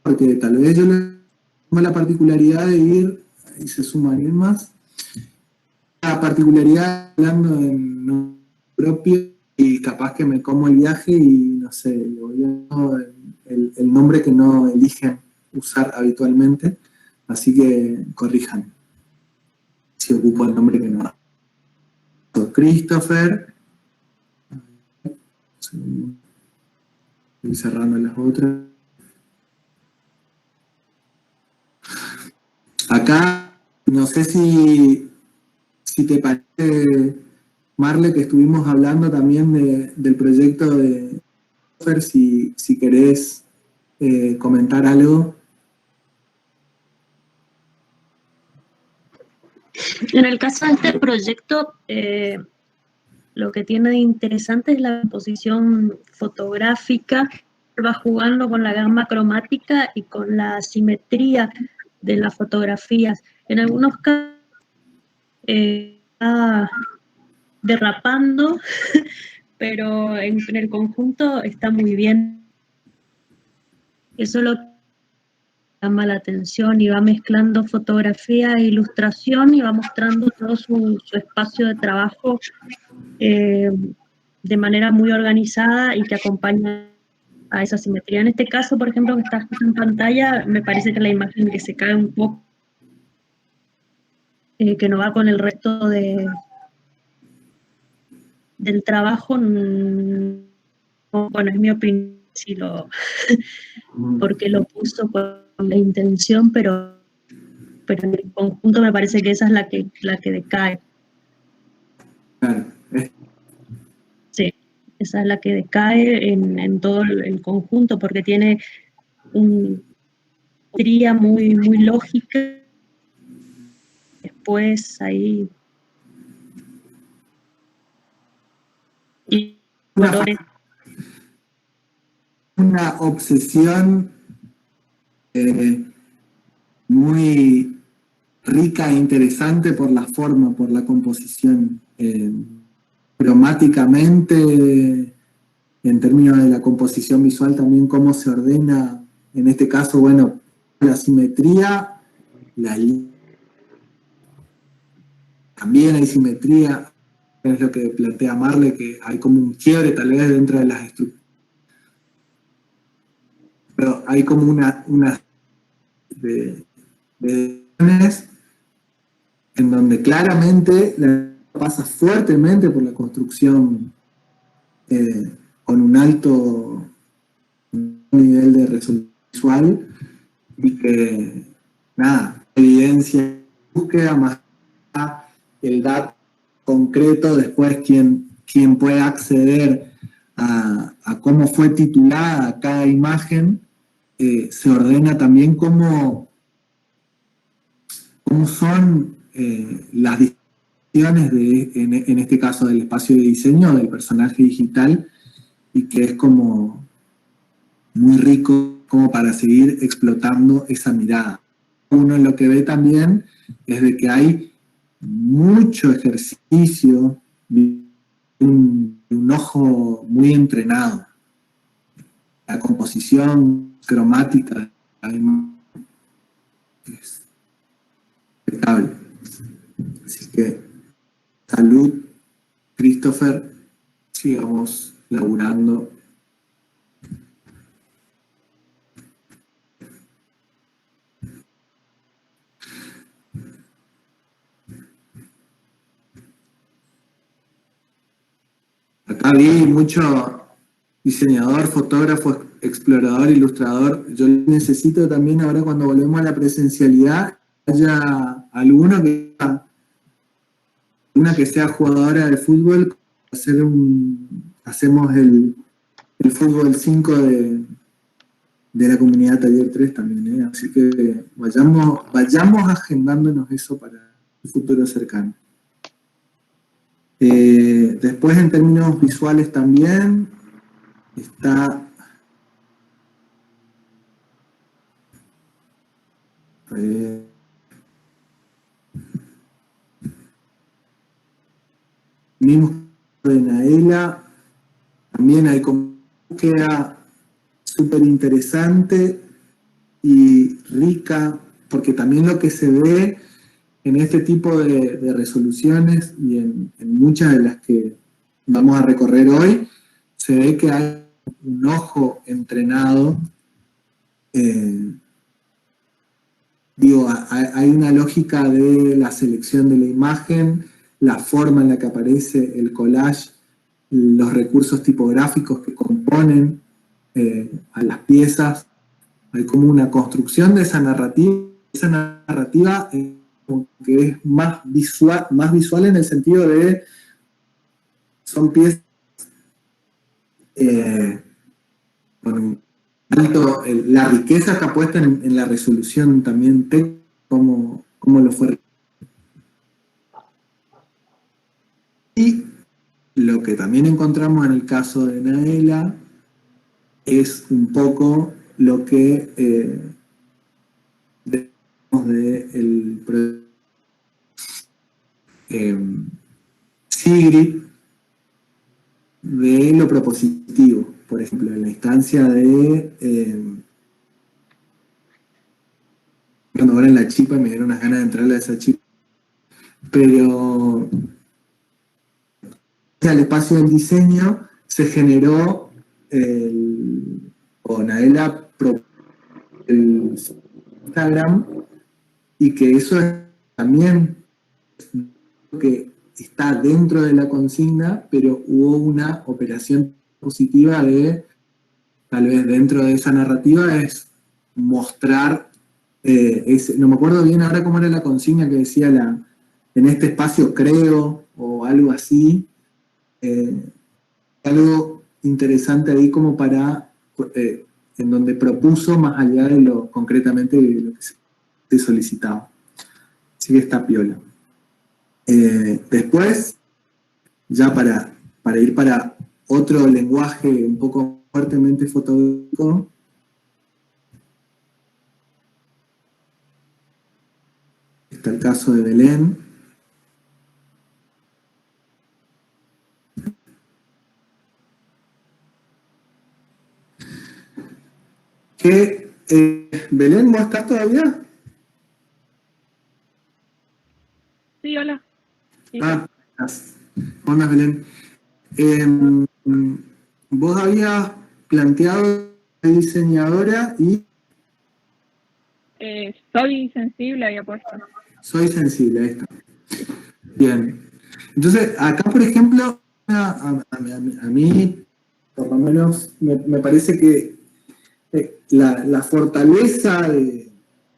porque tal vez yo le tengo la particularidad de ir, y se suman alguien más, la particularidad hablando en nombre propio, y capaz que me como el viaje y no sé, el nombre que no eligen usar habitualmente, así que corrijan si ocupo el nombre que no. Christopher, estoy cerrando las otras. Acá, no sé si te parece, Marle, que estuvimos hablando también del proyecto de Christopher, si querés comentar algo. En el caso de este proyecto, lo que tiene de interesante es la composición fotográfica, va jugando con la gama cromática y con la simetría de las fotografías. En algunos casos está derrapando, pero en el conjunto está muy bien. Eso lo llama la atención y va mezclando fotografía e ilustración y va mostrando todo su espacio de trabajo de manera muy organizada y que acompaña a esa simetría. En este caso, por ejemplo, que está justo en pantalla, me parece que la imagen que se cae un poco, que no va con el resto del trabajo, bueno, es mi opinión, si porque lo puso con la intención, pero en el conjunto me parece que esa es la que decae. Claro. Sí, esa es la que decae en todo el conjunto, porque tiene una tría muy, muy lógica. Después ahí... Y colores. Una obsesión muy rica e interesante por la forma, por la composición. Cromáticamente, en términos de la composición visual, también cómo se ordena, en este caso, bueno, la simetría, también hay simetría, es lo que plantea Marle, que hay como un quiebre tal vez dentro de las estructuras. Pero hay como una de en donde claramente la pasa fuertemente por la construcción con un alto nivel de resolución visual y que, nada, evidencia, búsqueda más el dato concreto, después quien puede acceder a cómo fue titulada cada imagen, se ordena también cómo son las distinciones en este caso del espacio de diseño del personaje digital, y que es como muy rico como para seguir explotando esa mirada. Uno lo que ve también es de que hay mucho ejercicio, un ojo muy entrenado. La composición cromática es impecable. Así que salud, Christopher, sigamos laburando. Acá vi mucho diseñador, fotógrafo, explorador, ilustrador. Yo necesito también ahora, cuando volvemos a la presencialidad, haya alguno una que sea jugadora de fútbol. Hacemos el fútbol 5 de la comunidad Taller 3 también, ¿eh? Así que vayamos agendándonos eso para el futuro cercano. Después, en términos visuales también, está mismo de Naela, también hay como búsqueda súper interesante y rica, porque también lo que se ve en este tipo de resoluciones y en muchas de las que vamos a recorrer hoy, se ve que hay un ojo entrenado. Hay una lógica de la selección de la imagen, la forma en la que aparece el collage, los recursos tipográficos que componen a las piezas. Hay como una construcción de esa narrativa. Esa narrativa que es más visual en el sentido de son piezas con alto, la riqueza está puesta en la resolución también técnica, como lo fue. Y lo que también encontramos en el caso de Naela es un poco lo que del proyecto Sigrid, de lo propositivo, por ejemplo, en la instancia de pensando ahora en la chipa y me dieron unas ganas de entrarle a esa chipa. Pero al espacio del diseño se generó o Naela propuso el Instagram, y que eso es también que está dentro de la consigna, pero hubo una operación positiva de, tal vez dentro de esa narrativa, es mostrar, no me acuerdo bien ahora cómo era la consigna que decía en este espacio creo, o algo así, algo interesante ahí como para, en donde propuso más allá de lo concretamente de lo que se solicitaba. Así que está piola. Después, ya para ir para otro lenguaje un poco fuertemente fotográfico, está el caso de Belén. Belén, ¿vos estás todavía? Sí, hola. Sí. Ah, hola Belén. Vos habías planteado diseñadora y Soy sensible, había puesto. soy sensible, ahí está. Bien. Entonces, acá, por ejemplo, a mí, por lo menos, me parece que la fortaleza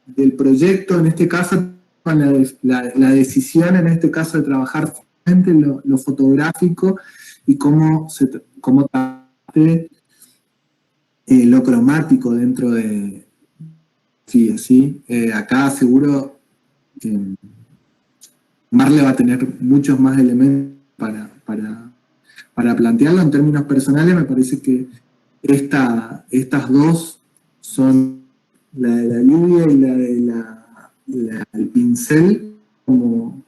del proyecto, en este caso, con la decisión, en este caso, de trabajar en lo fotográfico y cómo trate lo cromático dentro de... Sí, así. Acá seguro Marle va a tener muchos más elementos para plantearlo. En términos personales, me parece que estas dos son, la de la lluvia y la del pincel, como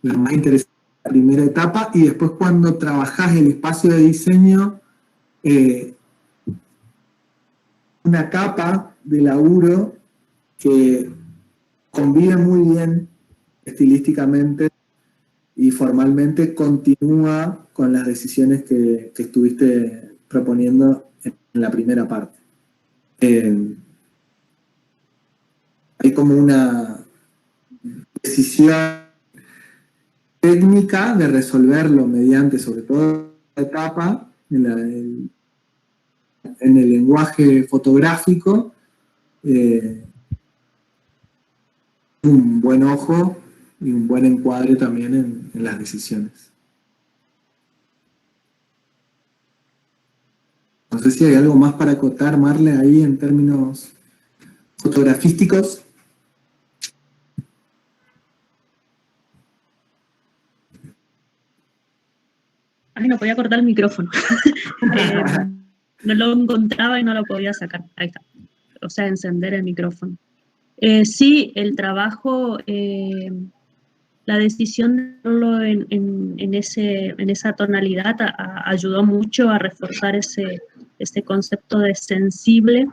la más interesante de la primera etapa, y después cuando trabajás el espacio de diseño, una capa de laburo que convive muy bien estilísticamente y formalmente, continúa con las decisiones que estuviste proponiendo en la primera parte. Hay como una decisión técnica de resolverlo mediante, sobre todo, la etapa en el lenguaje fotográfico, un buen ojo y un buen encuadre también en las decisiones. No sé si hay algo más para acotar, Marle, ahí en términos fotografísticos. Ay, no podía cortar el micrófono. No lo encontraba y no lo podía sacar. Ahí está. O sea, encender el micrófono. Sí, el trabajo, la decisión de hacerlo en esa tonalidad ayudó mucho a reforzar ese concepto de sensible.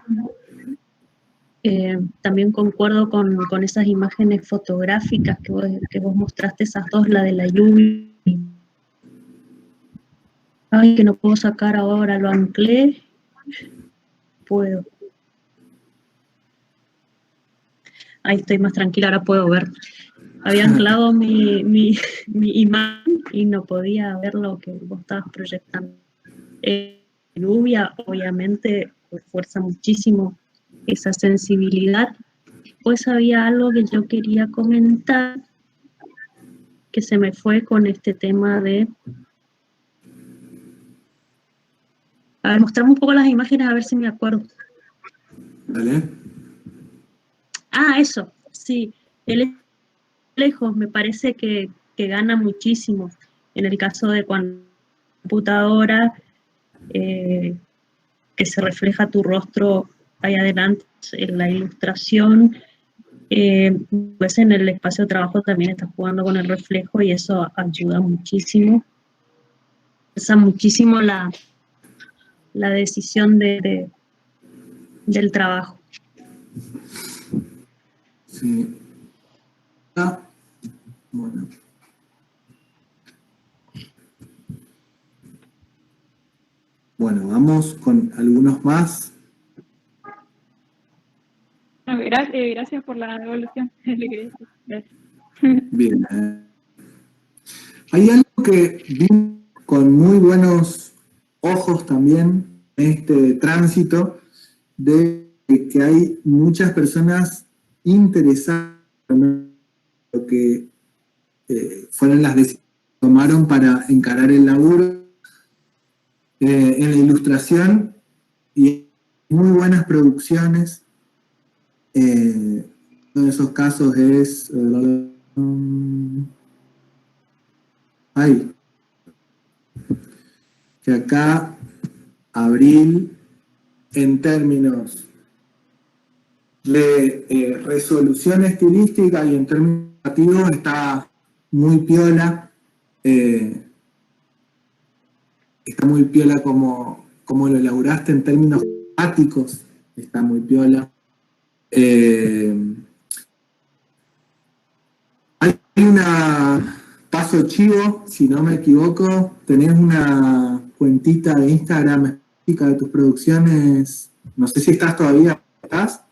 También concuerdo con esas imágenes fotográficas que vos mostraste, esas dos, la de la lluvia. Ay, que no puedo sacar ahora, lo anclé. Puedo. Ahí estoy más tranquila, ahora puedo ver. Había anclado mi imagen y no podía ver lo que vos estabas proyectando. Lluvia, obviamente, refuerza muchísimo esa sensibilidad. Pues había algo que yo quería comentar que se me fue con este tema de... A ver, mostrame un poco las imágenes a ver si me acuerdo. ¿Vale? Ah, eso, sí. El lejos me parece que gana muchísimo. En el caso de cuando computadora, que se refleja tu rostro ahí adelante en la ilustración, pues en el espacio de trabajo también estás jugando con el reflejo y eso ayuda muchísimo. Pesa muchísimo la decisión del trabajo. Sí. Ah, bueno. Bueno, vamos con algunos más. No, gracias por la devolución. Le quería decir. Gracias. Bien. Hay algo que vi con muy buenos ojos también en este tránsito, de que hay muchas personas interesadas en lo que fueron las decisiones que tomaron para encarar el laburo en la ilustración, y muy buenas producciones. Uno de esos casos es que acá Abril, en términos de resolución estilística y en términos narrativos, está muy piola. Está muy piola como lo elaboraste en términos temáticos, está muy piola. Hay una paso chivo, si no me equivoco, tenés una cuentita de Instagram específica de tus producciones, no sé si estás todavía, ¿estás?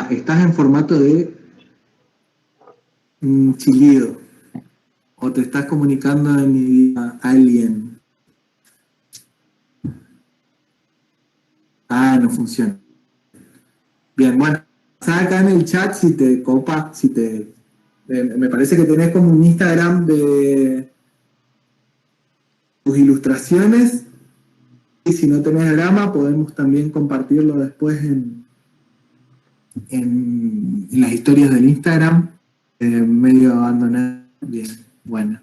Estás en formato de chillido, o te estás comunicando en idioma alien. No funciona. Bien, bueno, acá en el chat si te copa, me parece que tenés como un Instagram de tus ilustraciones, y si no tenés drama podemos también compartirlo después en las historias del Instagram, medio abandonado. Bien, bueno.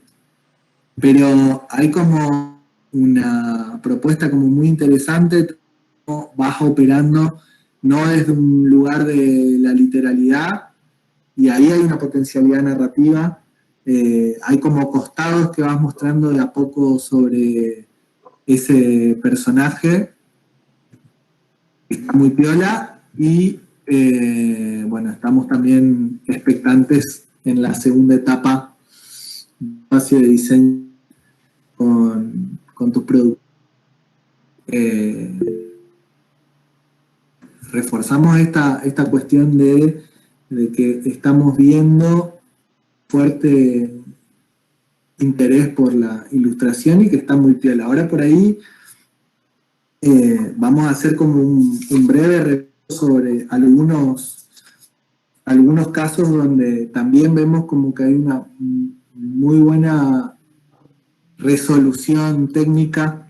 Pero hay como una propuesta como muy interesante, vas operando no desde un lugar de la literalidad, y ahí hay una potencialidad narrativa, hay como costados que vas mostrando de a poco sobre ese personaje, está muy piola, y bueno, estamos también expectantes en la segunda etapa, espacio de diseño con tus productos. Reforzamos esta cuestión de que estamos viendo fuerte interés por la ilustración y que está muy piola. Ahora por ahí vamos a hacer como un breve repaso sobre algunos casos donde también vemos como que hay una muy buena resolución técnica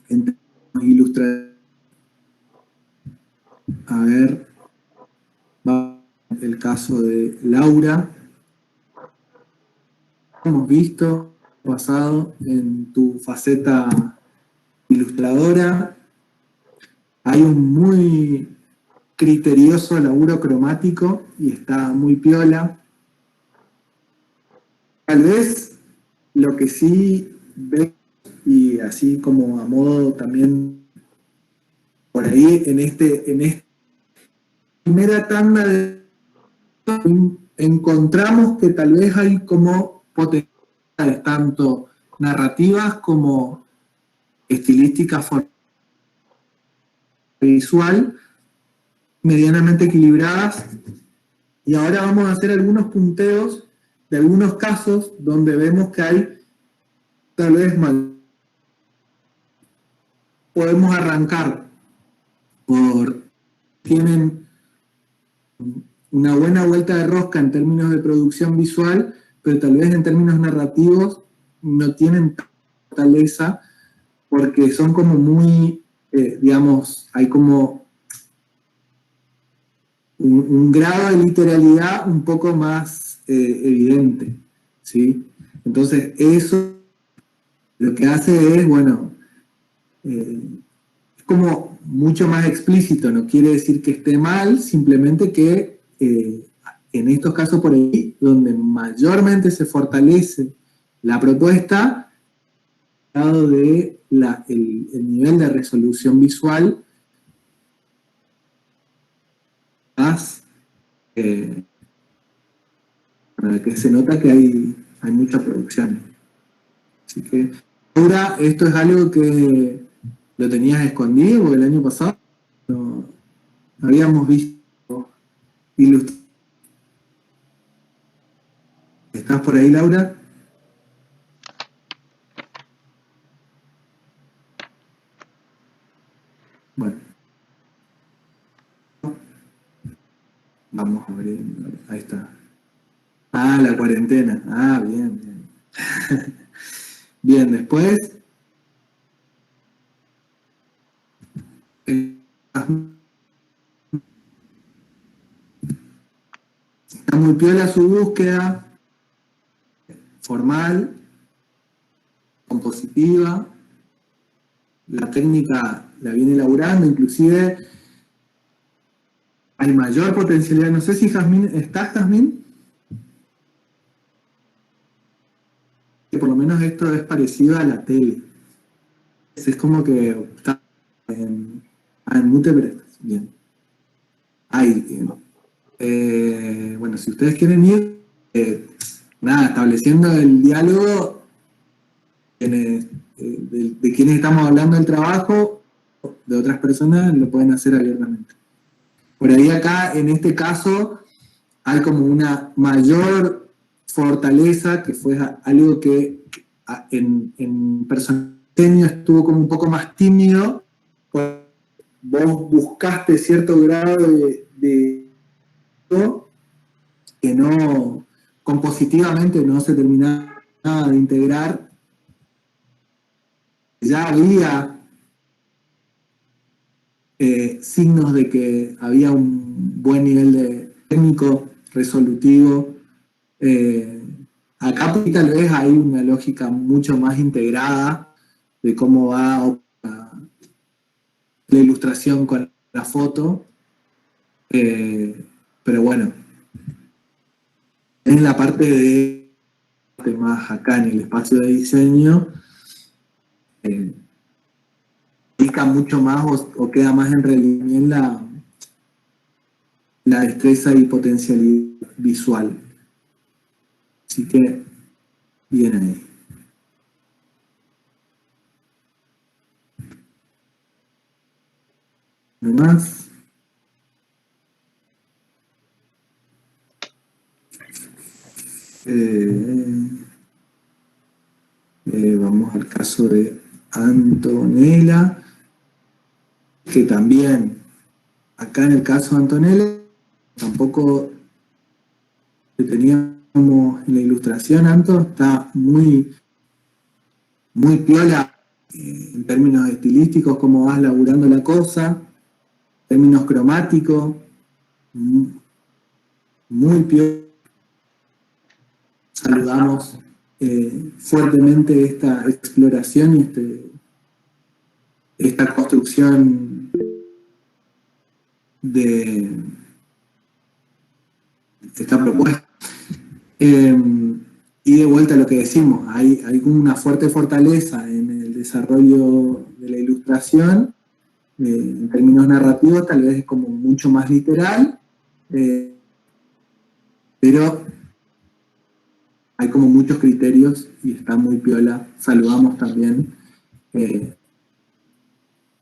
en términos ilustrativos. A ver, va el caso de Laura. Hemos visto pasado en tu faceta ilustradora. Hay un muy criterioso laburo cromático y está muy piola. Tal vez lo que sí veo, y así como a modo también por ahí en esta primera tanda encontramos que tal vez hay como potencialidades tanto narrativas como estilísticas, visual, medianamente equilibradas, y ahora vamos a hacer algunos punteos de algunos casos donde vemos que hay tal vez mal. Podemos arrancar tienen una buena vuelta de rosca en términos de producción visual, pero tal vez en términos narrativos no tienen fortaleza, porque son como muy, digamos, hay como un grado de literalidad un poco más evidente, ¿sí? Entonces eso lo que hace es, bueno, es como mucho más explícito, no quiere decir que esté mal, simplemente que en estos casos por ahí, donde mayormente se fortalece la propuesta, de el nivel de resolución visual que se nota que hay mucha producción. Así que ahora esto es algo que lo tenías escondido, porque el año pasado no habíamos visto ilustraciones. ¿Estás por ahí, Laura? Bueno. Vamos a ver, ahí está. Ah, la cuarentena. Ah, bien, bien. Bien, después. Está muy piola su búsqueda formal, compositiva. La técnica la viene elaborando, inclusive hay mayor potencialidad. No sé si Jazmín, ¿estás, Jazmín? Que por lo menos esto es parecido a la tele. Es como que está en mute, pero estás bien. Ahí, bueno, si ustedes quieren ir, nada, estableciendo el diálogo de quienes estamos hablando del trabajo, de otras personas, lo pueden hacer abiertamente. Por ahí acá, en este caso, hay como una mayor fortaleza, que fue algo que en personal estuvo como un poco más tímido. Vos buscaste cierto grado de que no, compositivamente no se terminaba de integrar. Ya había signos de que había un buen nivel de técnico, resolutivo. Acá tal vez hay una lógica mucho más integrada de cómo va la ilustración con la foto, pero bueno, en la parte de más acá en el espacio de diseño, indica mucho más o queda más en relieve la destreza y potencialidad visual. Así que, bien ahí. ¿No más? Vamos al caso de Antonella, que también, acá en el caso de Antonella, tampoco teníamos en la ilustración. Anto está muy piola en términos estilísticos, cómo vas laburando la cosa, en términos cromáticos, muy piola. Saludamos fuertemente esta exploración y esta construcción de esta propuesta. Y de vuelta a lo que decimos, hay una fuerte fortaleza en el desarrollo de la ilustración, en términos narrativos tal vez es como mucho más literal, pero hay como muchos criterios y está muy piola. Saludamos también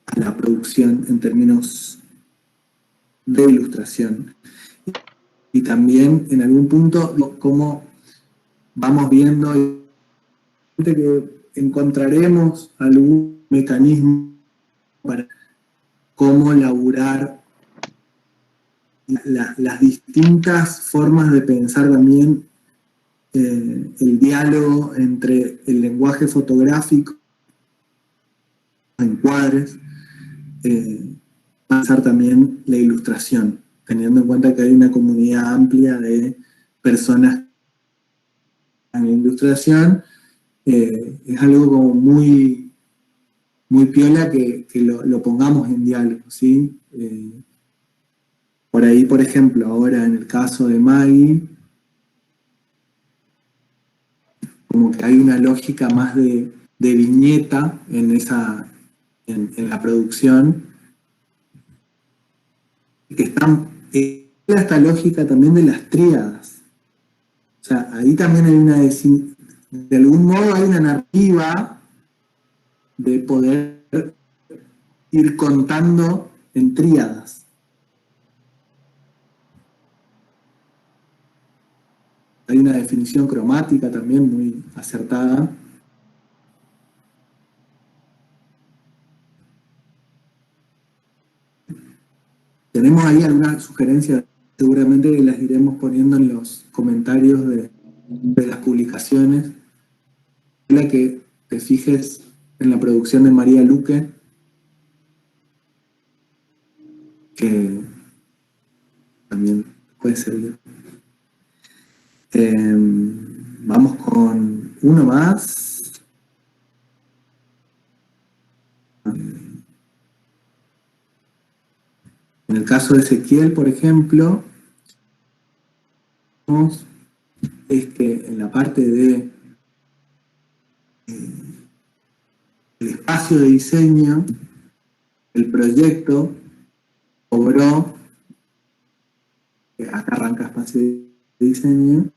a la producción en términos de ilustración. Y también en algún punto cómo vamos viendo que encontraremos algún mecanismo para cómo elaborar las distintas formas de pensar también el diálogo entre el lenguaje fotográfico, encuadres, pensar también la ilustración, teniendo en cuenta que hay una comunidad amplia de personas en la ilustración. Es algo como muy piola que lo pongamos en diálogo, ¿sí? Por ahí, por ejemplo, ahora en el caso de Maggie, como que hay una lógica más de viñeta en la producción, que están esta lógica también de las tríadas. O sea, ahí también hay de algún modo hay una narrativa de poder ir contando en tríadas. Hay una definición cromática también muy acertada. Tenemos ahí algunas sugerencias, seguramente las iremos poniendo en los comentarios de las publicaciones. La que te fijes en la producción de María Luque, que también puede servir. Vamos con uno más. En el caso de Ezequiel, por ejemplo, es que en la parte de el espacio de diseño, el proyecto cobró, acá arranca espacio de diseño,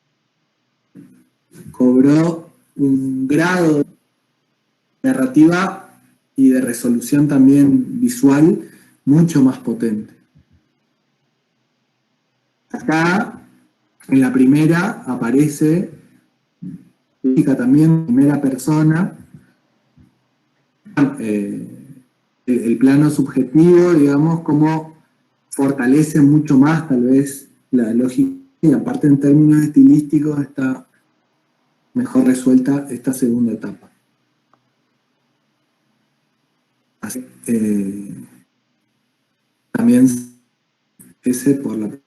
cobró un grado de narrativa y de resolución también visual mucho más potente. Acá, en la primera, aparece también primera persona, el plano subjetivo, digamos, como fortalece mucho más tal vez la lógica, y aparte en términos estilísticos está mejor resuelta esta segunda etapa. Así, también ese por la...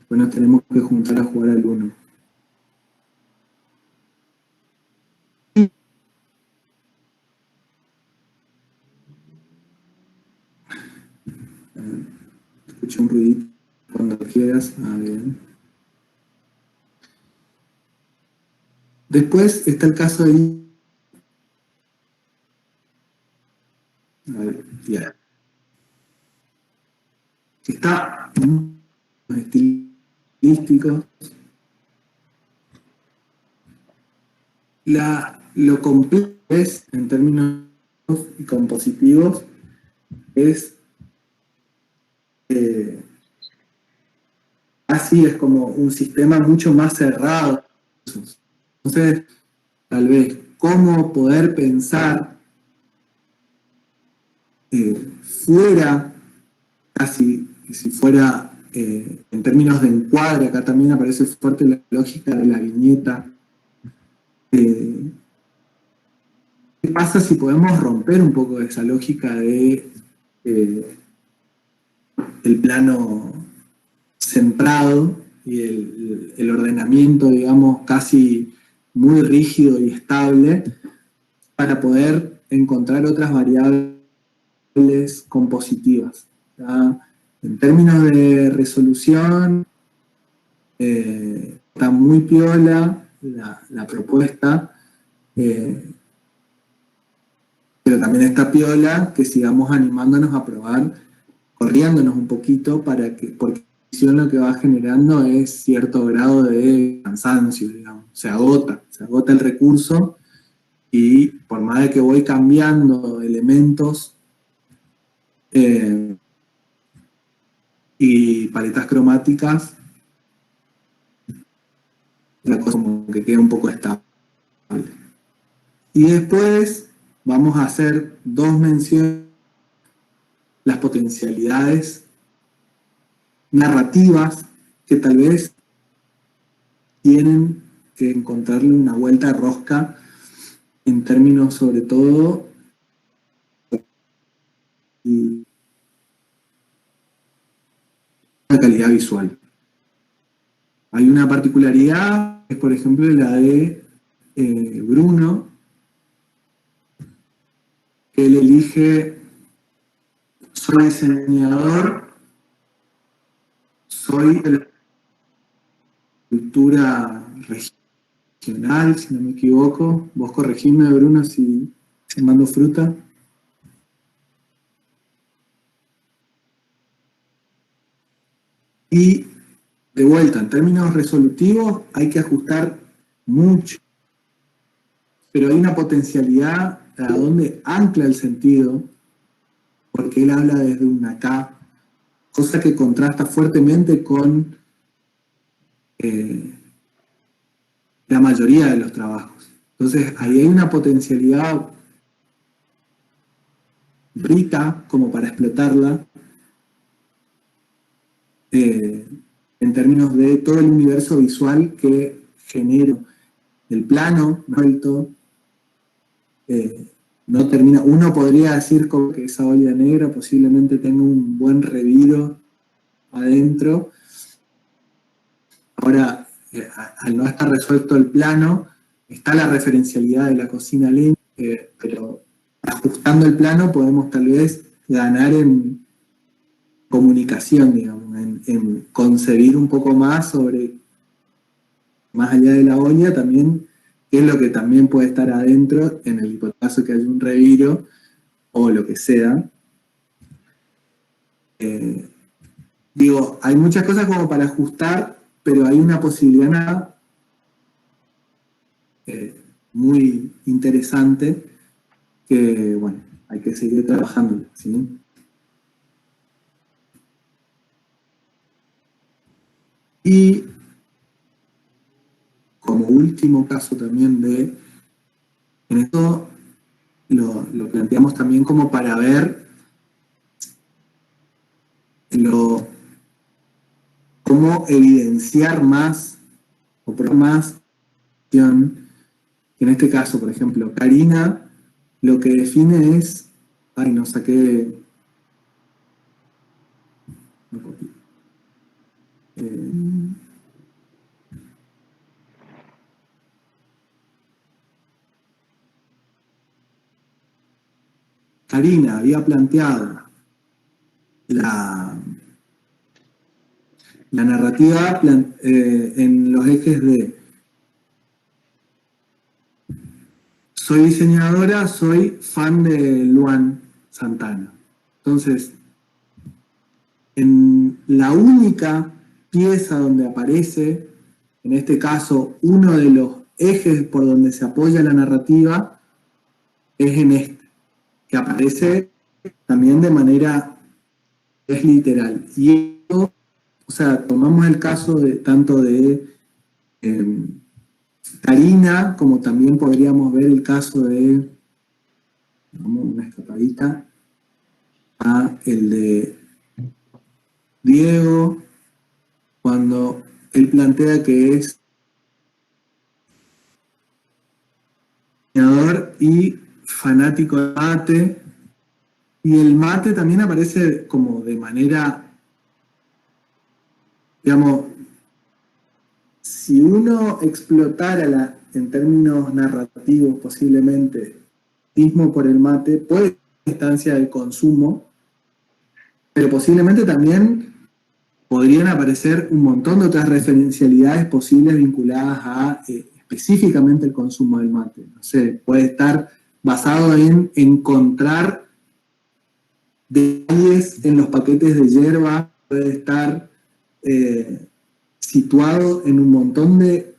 Bueno, tenemos que juntar a jugar al 1. Escuché un ruidito cuando quieras. Bien. Después está el caso de... Ya. Está estilísticos. Lo complejo es, en términos compositivos, es así, es como un sistema mucho más cerrado. Entonces, tal vez, cómo poder pensar fuera, casi, si fuera en términos de encuadre, acá también aparece fuerte la lógica de la viñeta. ¿Qué pasa si podemos romper un poco esa lógica de el plano centrado y el ordenamiento, digamos, casi muy rígido y estable, para poder encontrar otras variables compositivas? ¿Ya? En términos de resolución, está muy piola la propuesta, pero también está piola que sigamos animándonos a probar, corriéndonos un poquito, porque lo que va generando es cierto grado de cansancio, digamos. Se agota el recurso, y por más de que voy cambiando elementos y paletas cromáticas, la cosa como que queda un poco estable. Y después vamos a hacer dos menciones: las potencialidades narrativas que tal vez tienen que encontrarle una vuelta de rosca en términos sobre todo de la calidad visual. Hay una particularidad, que es por ejemplo la de Bruno, que él elige: soy diseñador, soy de la cultura regional, regional, si no me equivoco. Vos corregime, Bruno, si mando fruta. Y de vuelta, en términos resolutivos hay que ajustar mucho, pero hay una potencialidad a donde ancla el sentido, porque él habla desde un acá, cosa que contrasta fuertemente con la mayoría de los trabajos. Entonces, ahí hay una potencialidad rica como para explotarla en términos de todo el universo visual que genera el plano vuelto. No termina. Uno podría decir como que esa olla negra posiblemente tenga un buen reviro adentro. Ahora, al no estar resuelto el plano, está la referencialidad de la cocina leña, pero ajustando el plano podemos tal vez ganar en comunicación, digamos, en concebir un poco más sobre, más allá de la olla, también qué es lo que también puede estar adentro en el caso que haya un reviro o lo que sea. Digo, hay muchas cosas como para ajustar, pero hay una posibilidad muy interesante que, bueno, hay que seguir trabajando, ¿sí? Y como último caso también en esto lo planteamos también como para ver cómo evidenciar más o por más que en este caso, por ejemplo, Karina lo que define es, no saqué Karina había planteado la narrativa en los ejes de soy diseñadora, soy fan de Luan Santana. Entonces, en la única pieza donde aparece, en este caso, uno de los ejes por donde se apoya la narrativa, es en este, que aparece también de manera es literal. Y esto, o sea, tomamos el caso tanto de Karina, como también podríamos ver el caso de, vamos una escapadita, a el de Diego, cuando él plantea que es diseñador y fanático del mate, y el mate también aparece como de manera, digamos, si uno explotara en términos narrativos posiblemente mismo por el mate, puede ser una instancia de consumo, pero posiblemente también podrían aparecer un montón de otras referencialidades posibles vinculadas a específicamente el consumo del mate. No sé, puede estar basado en encontrar detalles en los paquetes de hierba, puede estar situado en un montón de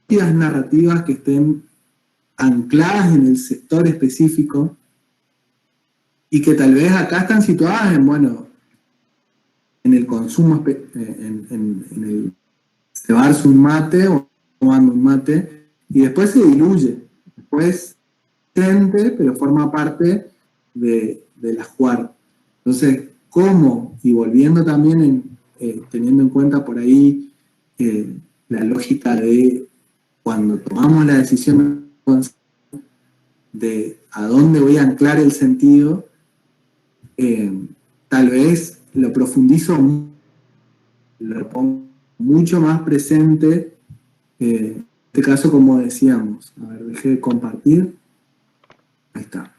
narrativas que estén ancladas en el sector específico y que tal vez acá están situadas en el consumo, en el cebarse un mate o tomando un mate, y después se diluye, después siente, pero forma parte de la jugar. Entonces, ¿cómo? Y volviendo también teniendo en cuenta por ahí la lógica de cuando tomamos la decisión de a dónde voy a anclar el sentido, tal vez lo profundizo, lo pongo mucho más presente, en este caso como decíamos, a ver, dejé de compartir, ahí está.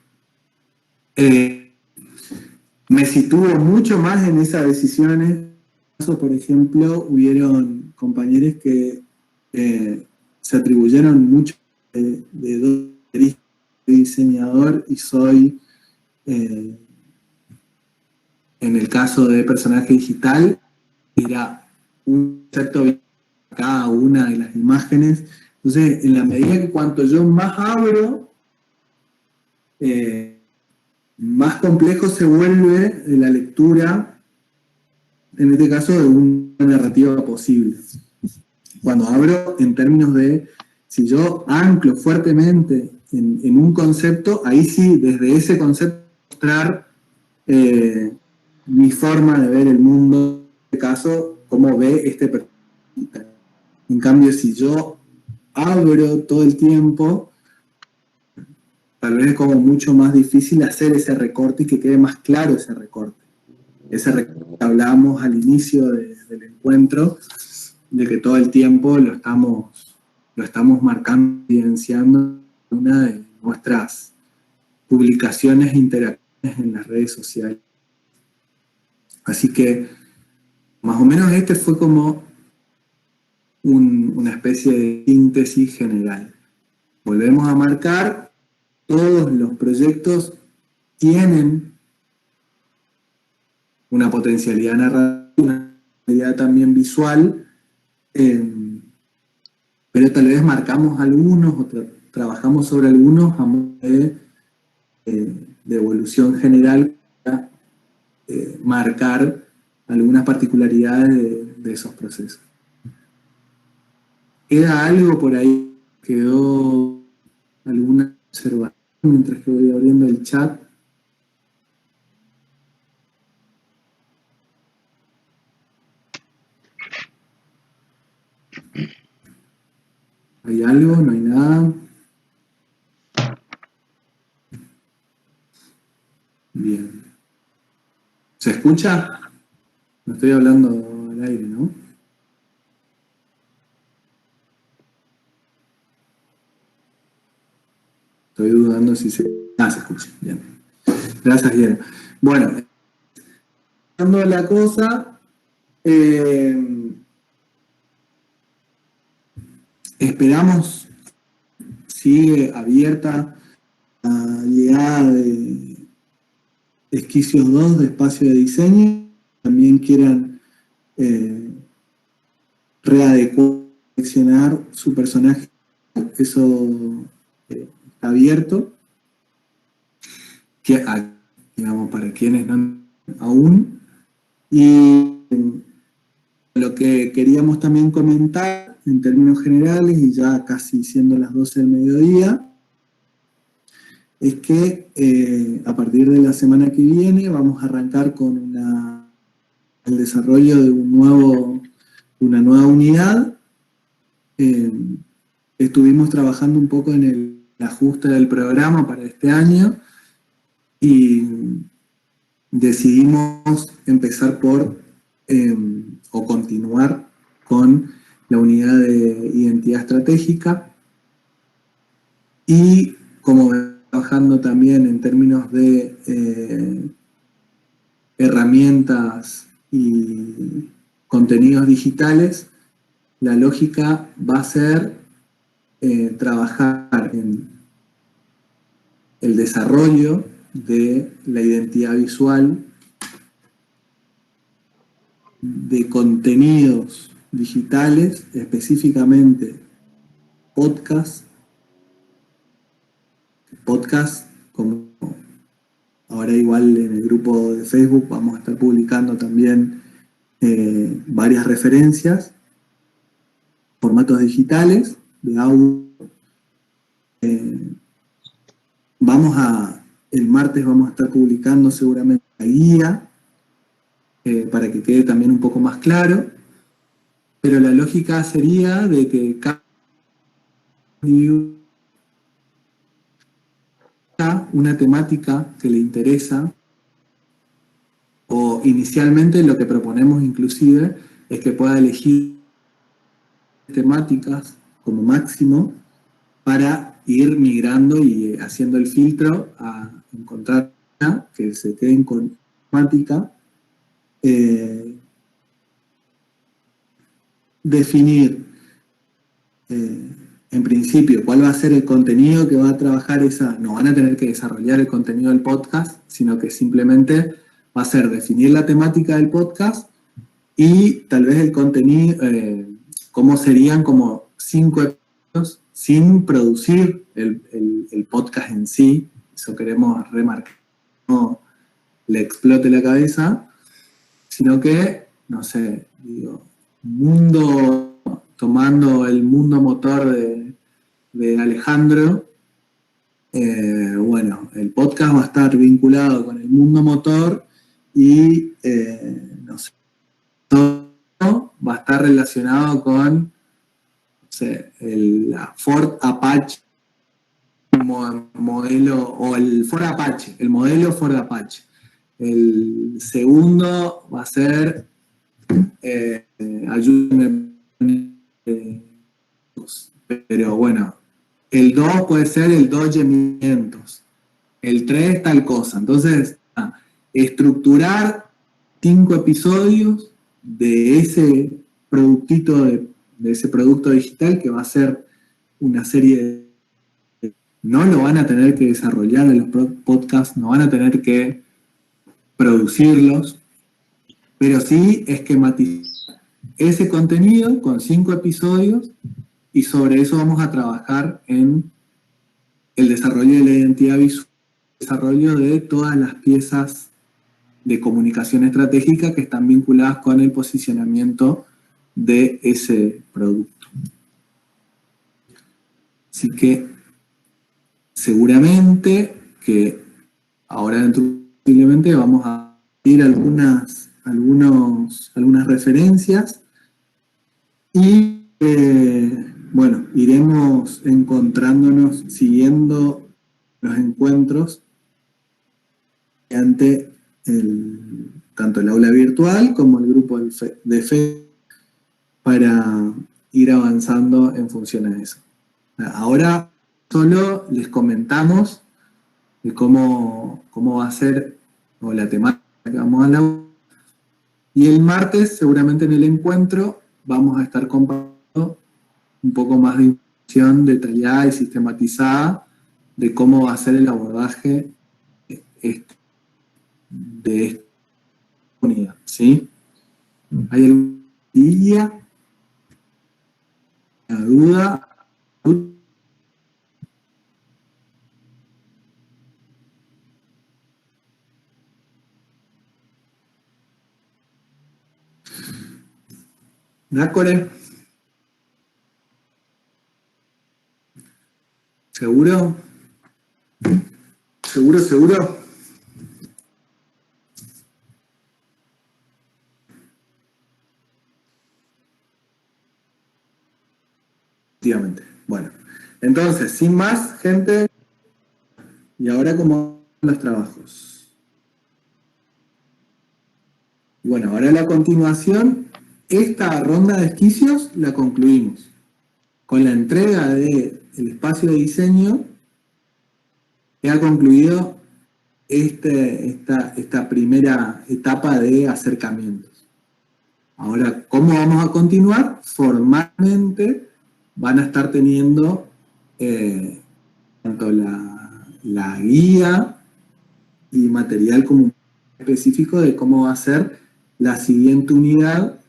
Me sitúo mucho más en esas decisiones. Por ejemplo, hubieron compañeros que se atribuyeron mucho de dos características de diseñador y soy, en el caso de personaje digital, era un concepto para cada una de las imágenes. Entonces, en la medida que cuanto yo más abro, más complejo se vuelve la lectura, en este caso, de una narrativa posible. Cuando abro en términos de, si yo anclo fuertemente en un concepto, ahí sí, desde ese concepto, mostrar mi forma de ver el mundo, en este caso, cómo ve este personaje. En cambio, si yo abro todo el tiempo, tal vez es como mucho más difícil hacer ese recorte y que quede más claro ese recorte. Ese recorte que hablábamos al inicio del encuentro, de que todo el tiempo lo estamos marcando, evidenciando en una de nuestras publicaciones e interacciones en las redes sociales. Así que, más o menos este fue como una especie de síntesis general. Volvemos a marcar, todos los proyectos tienen una potencialidad narrativa, una potencialidad también visual, pero tal vez marcamos algunos o trabajamos sobre algunos a modo de evolución general para marcar algunas particularidades de esos procesos. ¿Queda algo por ahí? ¿Quedó alguna observación mientras que voy abriendo el chat? ¿Hay algo? ¿No hay nada? Bien. ¿Se escucha? No estoy hablando al aire, ¿no? Estoy dudando si se... se escucha. Bien. Gracias, Diana. Bueno, hablando la cosa, esperamos, sigue abierta la llegada de Esquicios 2 de Espacio de Diseño. También quieran readecuar, seleccionar su personaje, eso está abierto. Digamos, para quienes no aún. Y lo que queríamos también comentar en términos generales, y ya casi siendo las 12 del mediodía, es que a partir de la semana que viene vamos a arrancar con el desarrollo de una nueva unidad. Estuvimos trabajando un poco en el ajuste del programa para este año y decidimos empezar o continuar con la unidad de identidad estratégica, y como trabajando también en términos de herramientas y contenidos digitales, la lógica va a ser trabajar en el desarrollo de la identidad visual, de contenidos digitales, específicamente podcast, como ahora igual en el grupo de Facebook vamos a estar publicando también varias referencias, formatos digitales de audio. El martes vamos a estar publicando seguramente la guía para que quede también un poco más claro, pero la lógica sería de que cada una temática que le interesa, o inicialmente lo que proponemos inclusive es que pueda elegir temáticas como máximo para ir migrando y haciendo el filtro a encontrar una que se queden con temática, definir en principio, cuál va a ser el contenido que va a trabajar no van a tener que desarrollar el contenido del podcast, sino que simplemente va a ser definir la temática del podcast y tal vez el contenido, cómo serían como 5 episodios sin producir el podcast en sí. Eso queremos remarcar, no le explote la cabeza, sino que, no sé, digo, tomando el mundo motor de Alejandro, bueno, el podcast va a estar vinculado con el mundo motor y, no sé, todo va a estar relacionado con, no sé, la Ford Apache modelo, o el Ford Apache, el modelo Ford Apache. El segundo va a ser, ayúdenme, pero bueno, el 2 puede ser el Dodge 500, el 3 tal cosa. Entonces, estructurar 5 episodios de ese productito, de ese producto digital que va a ser una serie de... No lo van a tener que desarrollar en los podcasts, no van a tener que producirlos, pero sí esquematizar ese contenido con 5 episodios y sobre eso vamos a trabajar en el desarrollo de la identidad visual, el desarrollo de todas las piezas de comunicación estratégica que están vinculadas con el posicionamiento de ese producto. Así que seguramente que ahora dentro posiblemente vamos a ir algunas referencias y bueno, iremos encontrándonos, siguiendo los encuentros ante tanto el aula virtual como el grupo de Facebook para ir avanzando en función a eso. Ahora solo les comentamos de cómo va a ser o la temática que vamos a hablar. Y el martes, seguramente en el encuentro, vamos a estar compartiendo un poco más de información detallada y sistematizada de cómo va a ser el abordaje de esta unidad, ¿sí? ¿Hay alguna duda? ¿Nácore? ¿Seguro? ¿Seguro? Efectivamente. Bueno, entonces, sin más, gente, y ahora cómo van los trabajos. Bueno, ahora la continuación, esta ronda de esquicios la concluimos con la entrega del espacio de diseño que ha concluido esta primera etapa de acercamientos. Ahora, ¿cómo vamos a continuar? Formalmente van a estar teniendo tanto la guía y material como específico de cómo va a ser la siguiente unidad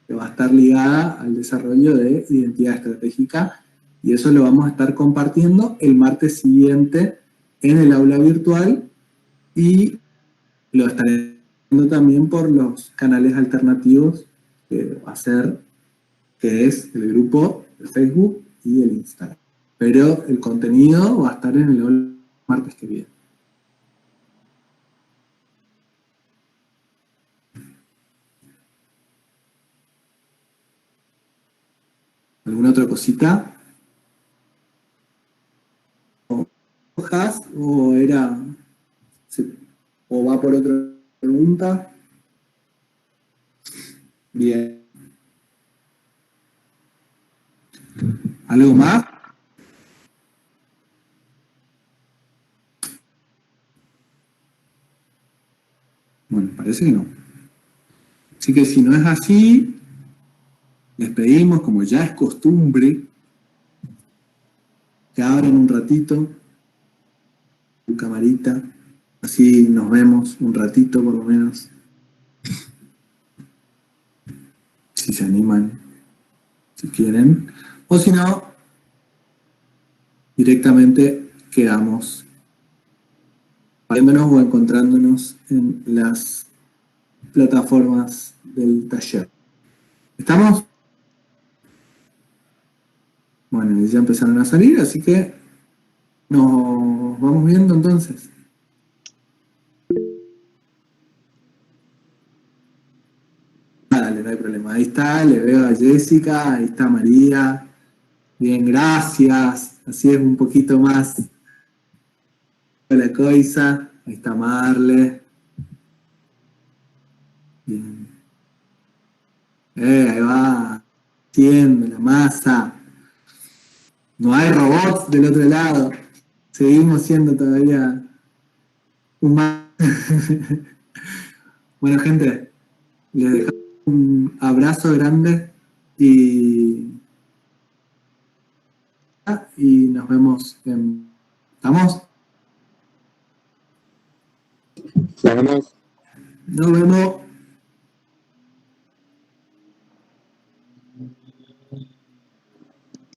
que va a estar ligada al desarrollo de identidad estratégica, y eso lo vamos a estar compartiendo el martes siguiente en el aula virtual y lo estaré viendo también por los canales alternativos que va a ser, que es el grupo de Facebook y el Instagram. Pero el contenido va a estar en el martes que viene. ¿Alguna otra cosita? ¿Hojas o era... o va por otra pregunta? Bien. ¿Algo más? Bueno, parece que no. Así que si no es así, les pedimos, como ya es costumbre, que abran un ratito su camarita, así nos vemos un ratito por lo menos, si se animan, si quieren, o si no, directamente quedamos viéndonos o encontrándonos en las plataformas del taller. ¿Estamos? Bueno, ya empezaron a salir, así que nos vamos viendo entonces. Dale, no hay problema. Ahí está, le veo a Jessica, ahí está María. Bien, gracias. Así es un poquito más la coisa. Ahí está Marle. Bien. Ahí va. Haciendo la masa. No hay robots del otro lado. Seguimos siendo todavía humanos. Bueno, gente, les dejamos un abrazo grande y nos vemos en... ¿Estamos? Nos vemos. Nos vemos.